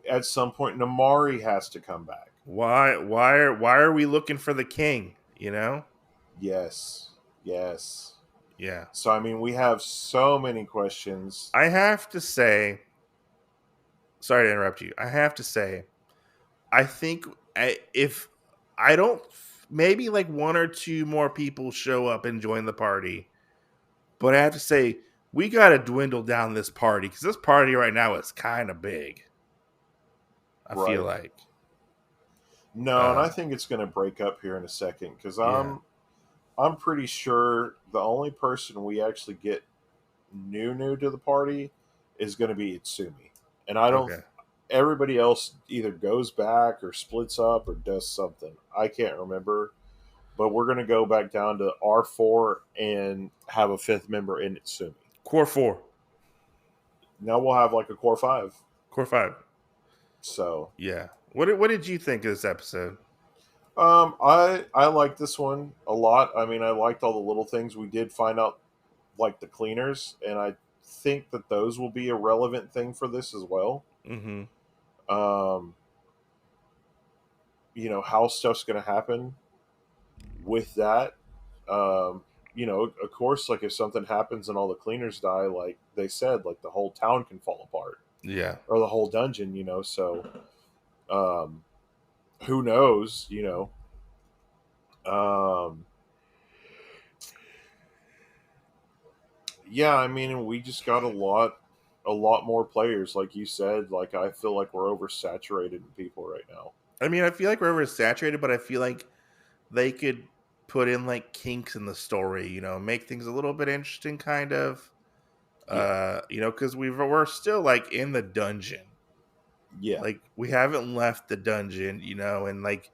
Speaker 2: At some point, Namari has to come back.
Speaker 3: Why are we looking for the king? You know?
Speaker 2: Yes. Yes.
Speaker 3: Yeah.
Speaker 2: So I mean, we have so many questions.
Speaker 3: I have to say, sorry to interrupt you. I have to say, I think if I don't, maybe like one or two more people show up and join the party, but I have to say, we got to dwindle down this party because this party right now is kind of big. I feel
Speaker 2: Right.
Speaker 3: like.
Speaker 2: No, and I think it's going to break up here in a second because
Speaker 3: Yeah.
Speaker 2: I'm pretty sure the only person we actually get new to the party is going to be Itsumi, and I don't.
Speaker 3: Okay.
Speaker 2: Everybody else either goes back or splits up or does something. I can't remember, but we're going to go back down to R4 and have a fifth member in Itsumi.
Speaker 3: Core 4.
Speaker 2: Now we'll have like a core 5.
Speaker 3: Core 5.
Speaker 2: So
Speaker 3: Yeah. What did you think of this episode?
Speaker 2: I like this one a lot. I mean, I liked all the little things we did find out, like the cleaners, and I think that those will be a relevant thing for this as well.
Speaker 3: Mm-hmm.
Speaker 2: Um, how stuff's going to happen with that. Of course, like if something happens and all the cleaners die, like they said, like the whole town can fall apart
Speaker 3: Yeah.
Speaker 2: or the whole dungeon. So um, who knows? Um, yeah, I mean, we just got a lot more players, like you said. Like I feel like we're oversaturated in people right now.
Speaker 3: I mean, I feel like we're oversaturated, but I feel like they could put in like kinks in the story, make things a little bit interesting, kind of.
Speaker 2: Yeah.
Speaker 3: Because we're still like in the dungeon.
Speaker 2: Yeah.
Speaker 3: Like we haven't left the dungeon, and like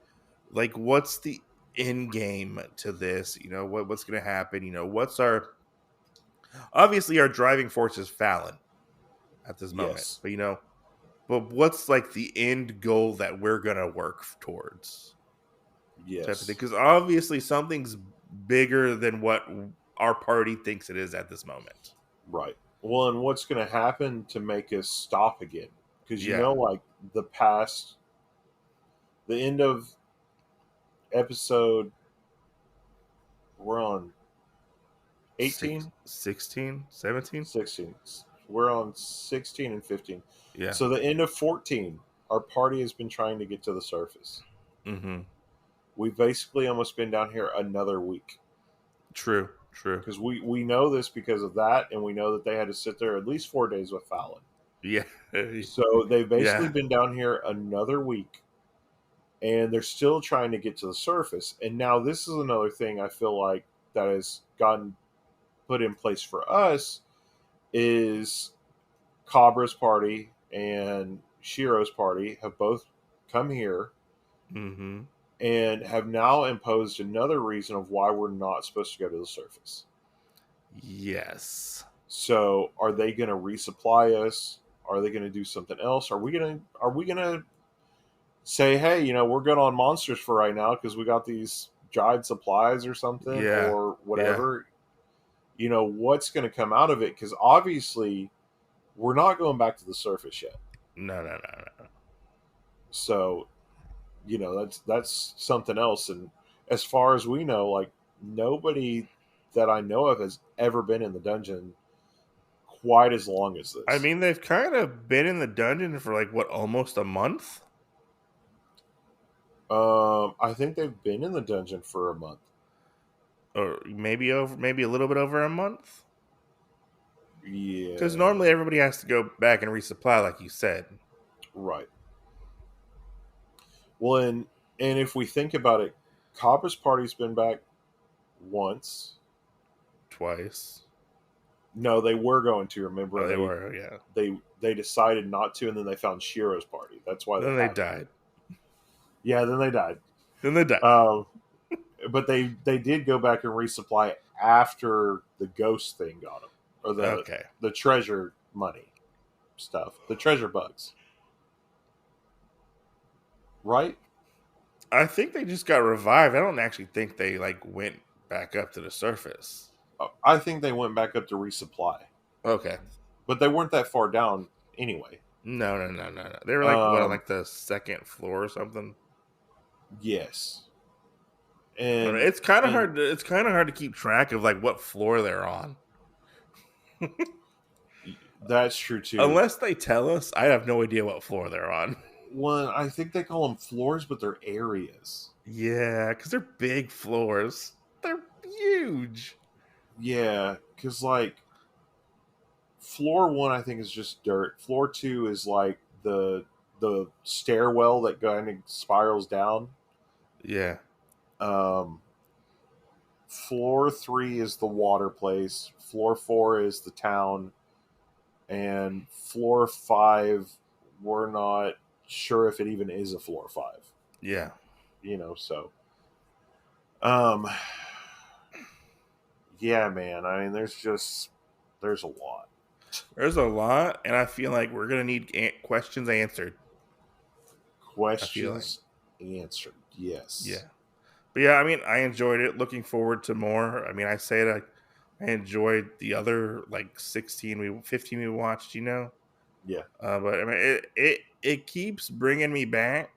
Speaker 3: what's the end game to this? What's gonna happen? What's our driving force is Fallon at this moment.
Speaker 2: Yes.
Speaker 3: But what's like the end goal that we're gonna work towards? Type of thing.
Speaker 2: Yes.
Speaker 3: Because obviously something's bigger than what our party thinks it is at this moment.
Speaker 2: Right. Well, and what's going to happen to make us stop again? Because
Speaker 3: Yeah.
Speaker 2: like the end of episode, we're on 18,
Speaker 3: 16, 17?
Speaker 2: 16. We're on 16 and 15.
Speaker 3: Yeah.
Speaker 2: So the end of 14, our party has been trying to get to the surface.
Speaker 3: Mm-hmm.
Speaker 2: We've basically almost been down here another week.
Speaker 3: True.
Speaker 2: Because we know this because of that, and we know that they had to sit there at least 4 days with Fallon.
Speaker 3: Yeah.
Speaker 2: So they've basically
Speaker 3: Yeah.
Speaker 2: been down here another week, and they're still trying to get to the surface. And now this is another thing I feel like that has gotten put in place for us is Cabra's party and Shiro's party have both come here
Speaker 3: Mm-hmm.
Speaker 2: and have now imposed another reason of why we're not supposed to go to the surface.
Speaker 3: Yes.
Speaker 2: So are they going to resupply us? Are they going to do something else? Are we going to say, hey, we're good on monsters for right now because we got these dried supplies or something,
Speaker 3: Yeah.
Speaker 2: or whatever? What's going to come out of it? Because obviously we're not going back to the surface yet.
Speaker 3: No.
Speaker 2: So, that's something else. And as far as we know, like nobody that I know of has ever been in the dungeon quite as long as this.
Speaker 3: I mean, they've kind of been in the dungeon for like what, almost a month?
Speaker 2: I think they've been in the dungeon for a month.
Speaker 3: Or maybe a little bit over a month?
Speaker 2: Yeah.
Speaker 3: Because normally everybody has to go back and resupply, like you said.
Speaker 2: Right. Well, and if we think about it, Cabra's party's been back once.
Speaker 3: Twice.
Speaker 2: No, they were going to, remember?
Speaker 3: Oh, they were, yeah.
Speaker 2: They decided not to, and then they found Shiro's party. That's why
Speaker 3: Then they died.
Speaker 2: Yeah, then they died. But they did go back and resupply after the ghost thing got them, or the treasure money stuff, the treasure bugs, right?
Speaker 3: I think they just got revived. I don't actually think they like went back up to the surface.
Speaker 2: I think they went back up to resupply.
Speaker 3: Okay,
Speaker 2: but they weren't that far down anyway.
Speaker 3: No. They were like what, on like the second floor or something.
Speaker 2: Yes.
Speaker 3: I don't know,
Speaker 2: And
Speaker 3: it's kind of hard. It's kind of hard to keep track of like what floor they're on,
Speaker 2: that's true too.
Speaker 3: unless they tell us. I have no idea what floor they're on.
Speaker 2: One, I think they call them floors, but they're areas.
Speaker 3: Yeah, because they're big floors. They're huge.
Speaker 2: Yeah, because like floor one, I think is just dirt. Floor two is like the stairwell that kind of spirals down.
Speaker 3: Yeah,
Speaker 2: Um, Floor three is the water place. Floor four is the town, and floor five, we're not sure if it even is a floor five.
Speaker 3: yeah.
Speaker 2: So um, yeah, man. I mean, there's a lot.
Speaker 3: There's a lot, and I feel like we're gonna need questions answered. I feel like,
Speaker 2: Questions answered.
Speaker 3: yeah.
Speaker 2: Yes.
Speaker 3: But yeah, I mean, I enjoyed it. Looking forward to more. I mean, I say that I enjoyed the other like 15 we watched.
Speaker 2: Yeah.
Speaker 3: But I mean, it keeps bringing me back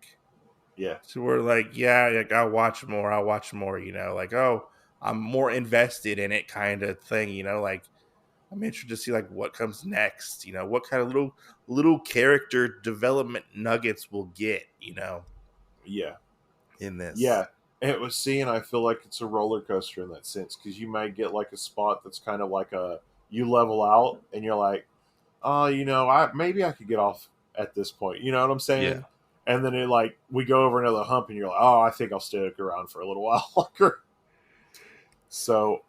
Speaker 2: Yeah.
Speaker 3: to where like, yeah, like I'll watch more. I'll watch more. Like, oh, I'm more invested in it, kind of thing. Like I'm interested to see like what comes next. What kind of little character development nuggets we'll get.
Speaker 2: Yeah.
Speaker 3: In this.
Speaker 2: Yeah. It was seeing. I feel like it's a roller coaster in that sense because you might get like a spot that's kind of like you level out and you're like, oh, I maybe I could get off at this point. You know what I'm
Speaker 3: Yeah.
Speaker 2: saying? And then it like we go over another hump and you're like, oh, I think I'll stick around for a little while longer. So,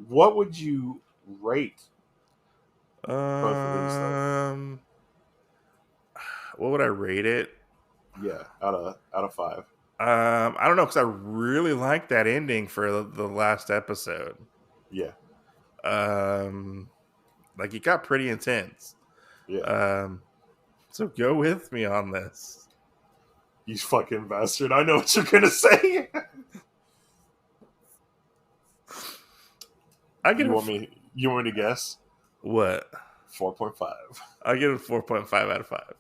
Speaker 2: what would you rate both of these though?
Speaker 3: Um, what would I rate it?
Speaker 2: Yeah, out of five.
Speaker 3: I don't know because I really like that ending for the last episode.
Speaker 2: Yeah,
Speaker 3: Um, like it got pretty intense.
Speaker 2: yeah.
Speaker 3: Um, so go with me on this.
Speaker 2: You fucking bastard! I know what you're gonna say.
Speaker 3: I get
Speaker 2: you
Speaker 3: a
Speaker 2: want me? You want me to guess?
Speaker 3: what?
Speaker 2: 4.5.
Speaker 3: I get a 4.5 out of 5.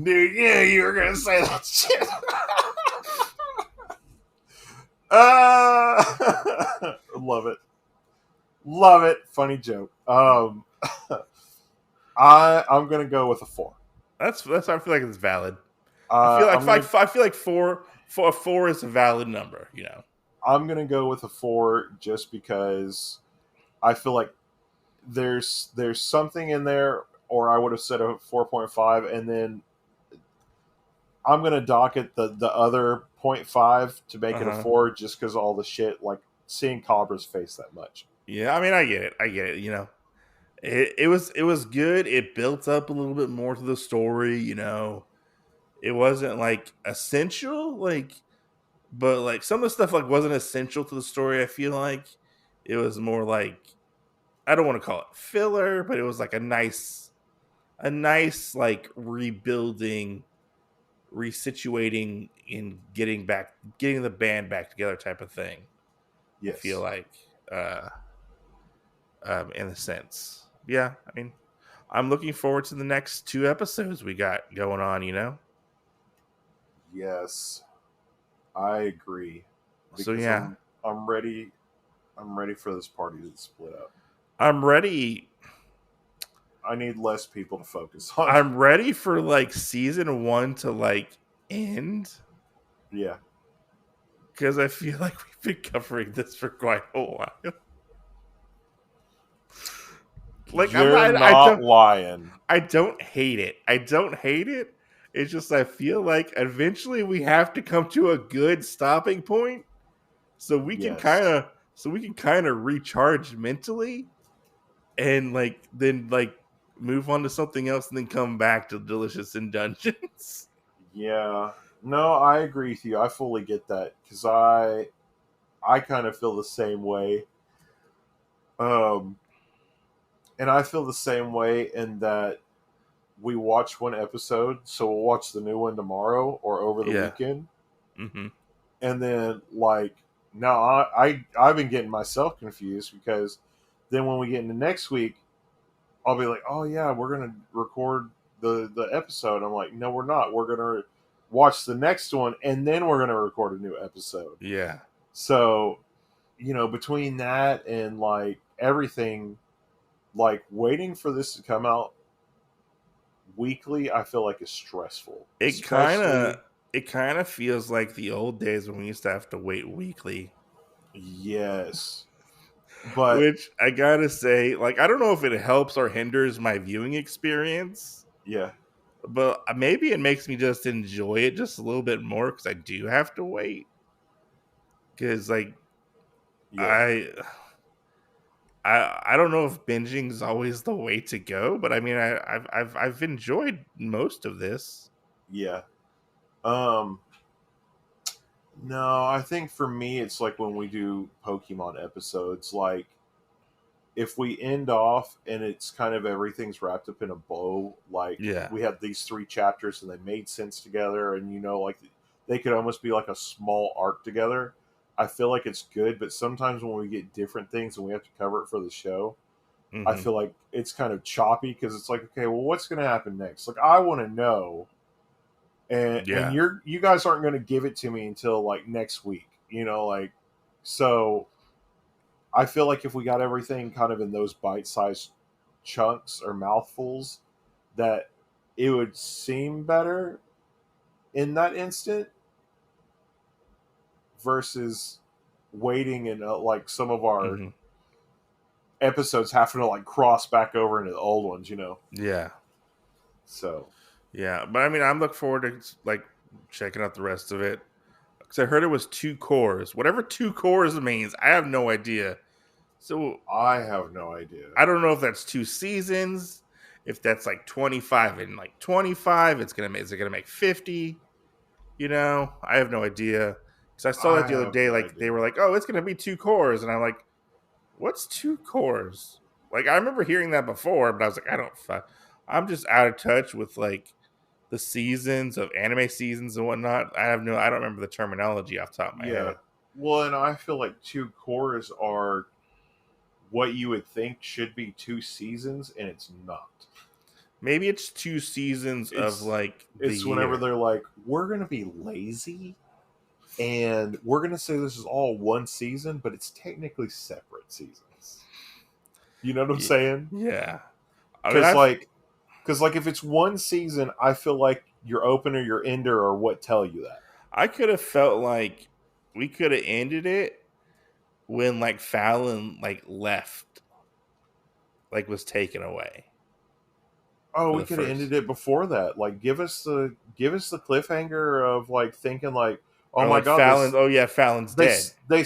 Speaker 2: Yeah, you were gonna say that shit. Love it. Love it. Funny joke. I'm gonna go with a 4.
Speaker 3: That's I feel like it's valid. I feel like
Speaker 2: I'm gonna
Speaker 3: I feel like four is a valid number.
Speaker 2: I'm gonna go with a 4 just because I feel like there's something in there, or I would have said a 4.5, and then I'm gonna dock it the other 0.5 to make it a
Speaker 3: Uh-huh.
Speaker 2: 4 just because all the shit like seeing Cobra's face that much.
Speaker 3: Yeah, I mean, I get it. It was good. It built up a little bit more to the story. It wasn't like essential, but like some of the stuff like wasn't essential to the story. I feel like it was more like I don't want to call it filler, but it was like a nice like rebuilding, resituating, in getting the band back together type of thing. I feel
Speaker 2: Yes.
Speaker 3: like, in a sense, yeah. I mean, I'm looking forward to the next 2 episodes we got going on.
Speaker 2: Yes. I agree.
Speaker 3: So
Speaker 2: Because
Speaker 3: yeah,
Speaker 2: I'm ready. I'm ready for this party to split up.
Speaker 3: I'm ready.
Speaker 2: I need less people to focus on.
Speaker 3: I'm ready for like season 1 to like end
Speaker 2: Yeah.
Speaker 3: because I feel like we've been covering this for quite a while. Like
Speaker 2: You're
Speaker 3: I
Speaker 2: not
Speaker 3: don't
Speaker 2: lying.
Speaker 3: I don't hate it. I don't hate it. It's just I feel like eventually we have to come to a good stopping point so we can kind
Speaker 2: Yes.
Speaker 3: of recharge mentally and like then like move on to something else and then come back to Delicious in Dungeons.
Speaker 2: Yeah. No, I agree with you. I fully get that because I kind of feel the same way. Um, and I feel the same way in that we watch one episode, so we'll watch the new one tomorrow or over the
Speaker 3: Yeah.
Speaker 2: weekend,
Speaker 3: Mm-hmm.
Speaker 2: and then like now I've been getting myself confused because then when we get into next week, I'll be like, oh yeah, we're gonna record the episode. I'm like, no, we're not. We're gonna watch the next one, and then we're going to record a new episode.
Speaker 3: Yeah.
Speaker 2: So, between that and like everything, like waiting for this to come out weekly, I feel like is stressful.
Speaker 3: It kind of feels like the old days when we used to have to wait weekly.
Speaker 2: Yes. But
Speaker 3: which I gotta say, like, I don't know if it helps or hinders my viewing experience.
Speaker 2: Yeah.
Speaker 3: But maybe it makes me just enjoy it just a little bit more because I do have to wait. Because like
Speaker 2: Yeah.
Speaker 3: I don't know if binging is always the way to go, but I mean I've enjoyed most of this.
Speaker 2: Yeah. No, I think for me it's like when we do Pokemon episodes, like if we end off and it's kind of everything's wrapped up in a bow, like
Speaker 3: Yeah.
Speaker 2: we had these 3 chapters and they made sense together, and like they could almost be like a small arc together. I feel like it's good, but sometimes when we get different things and we have to cover it for the show, I feel like it's kind of choppy because it's like, okay, well, what's going to happen next? Like, I want to know, and you guys aren't going to give it to me until like next week, like so. I feel like if we got everything kind of in those bite-sized chunks or mouthfuls, that it would seem better in that instant versus waiting and like some of our episodes having to like cross back over into the old ones,
Speaker 3: Yeah.
Speaker 2: So.
Speaker 3: Yeah, but I mean, I'm looking forward to like checking out the rest of it because I heard it was 2 cores. Whatever 2 cores means, I have no idea. So
Speaker 2: I have no idea.
Speaker 3: I don't know if that's 2 seasons, if that's like 25 and like 25. Is it gonna make 50? I have no idea. Because I saw that the other day, like they were like, "Oh, it's gonna be 2 cores," and I'm like, "What's 2 cores?" Like I remember hearing that before, but I was like, I'm just out of touch with like the seasons of anime seasons and whatnot. I don't remember the terminology off the top of my head.
Speaker 2: Well, and I feel like 2 cores are what you would think should be 2 seasons, and it's not.
Speaker 3: Maybe it's 2 seasons of like
Speaker 2: it's whenever they're like, we're gonna be lazy and we're gonna say this is all one season, but it's technically separate seasons. You know what I'm saying?
Speaker 3: Yeah.
Speaker 2: Because like if it's one season, I feel like your opener, your ender are what tell you that.
Speaker 3: I could have felt like we could have ended it when like Fallon like left, like was taken away.
Speaker 2: Oh, we could have ended it before that. Like give us the cliffhanger of like thinking like, oh my god,
Speaker 3: Fallon, Fallon's dead.
Speaker 2: They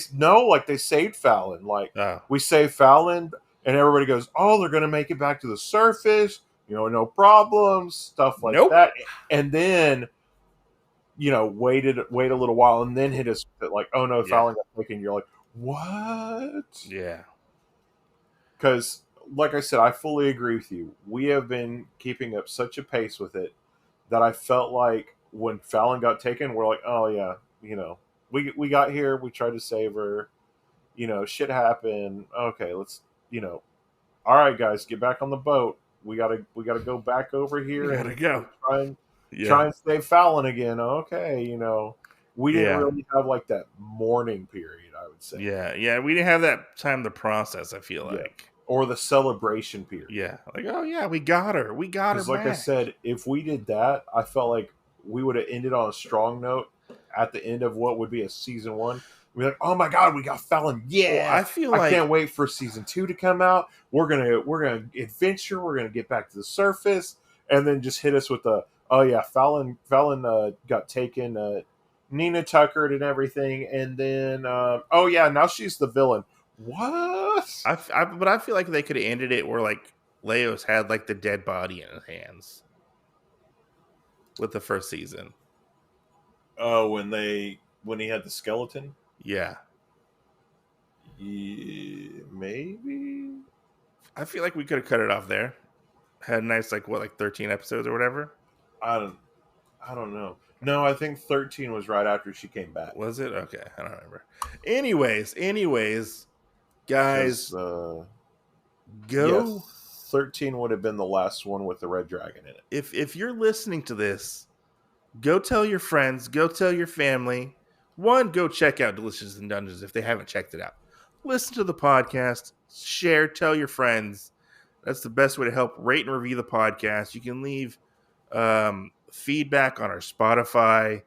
Speaker 2: saved Fallon. Like we saved Fallon, and everybody goes, oh, they're gonna make it back to the surface. No problems, stuff like that. And then, wait a little while, and then hit us like, oh no, Fallon got taken. You're like, what?
Speaker 3: Yeah.
Speaker 2: Because, like I said, I fully agree with you. We have been keeping up such a pace with it that I felt like when Fallon got taken, we're like, oh yeah, we got here, we tried to save her, shit happened. Okay, let's, all right, guys, get back on the boat. We gotta go back over here and try and save Fallon again. Okay, we didn't really have like that mourning period, I would say.
Speaker 3: Yeah, we didn't have that time to process, I feel like.
Speaker 2: Or the celebration period.
Speaker 3: Yeah, like, oh yeah, we got her. We got her back.
Speaker 2: Like I said, if we did that, I felt like we would have ended on a strong note at the end of what would be a season 1. We're like, oh my god, we got Fallon! Yeah,
Speaker 3: well,
Speaker 2: I can't wait for season 2 to come out. We're gonna adventure. We're gonna get back to the surface, and then just hit us with the oh yeah, Fallon got taken, Nina Tuckered and everything, and then oh yeah, now she's the villain. What?
Speaker 3: But I feel like they could have ended it where like Leos had like the dead body in his hands with the first season.
Speaker 2: Oh, when he had the skeleton.
Speaker 3: Yeah,
Speaker 2: maybe.
Speaker 3: I feel like we could have cut it off there. Had a nice 13 episodes or whatever.
Speaker 2: I don't know. No, I think 13 was right after she came back.
Speaker 3: Was it? Okay, I don't remember. Anyways, guys,
Speaker 2: go.
Speaker 3: Yeah,
Speaker 2: 13 would have been the last one with the red dragon in it.
Speaker 3: If you're listening to this, go tell your friends, go tell your family. One, go check out Delicious in Dungeons if they haven't checked it out. Listen to the podcast, share, tell your friends. That's the best way to help rate and review the podcast. You can leave feedback on our Spotify,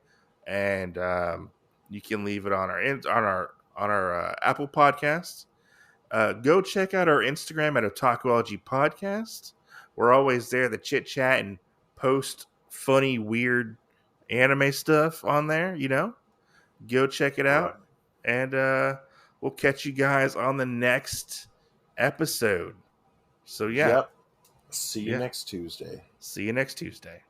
Speaker 3: and you can leave it on our Apple Podcasts. Go check out our Instagram at Otakuology Podcast. We're always there to chit chat and post funny, weird anime stuff on there. Go check it out,
Speaker 2: Right.
Speaker 3: and we'll catch you guys on the next episode. So yeah,
Speaker 2: Yep. See you
Speaker 3: yeah.
Speaker 2: next Tuesday.
Speaker 3: See you next Tuesday.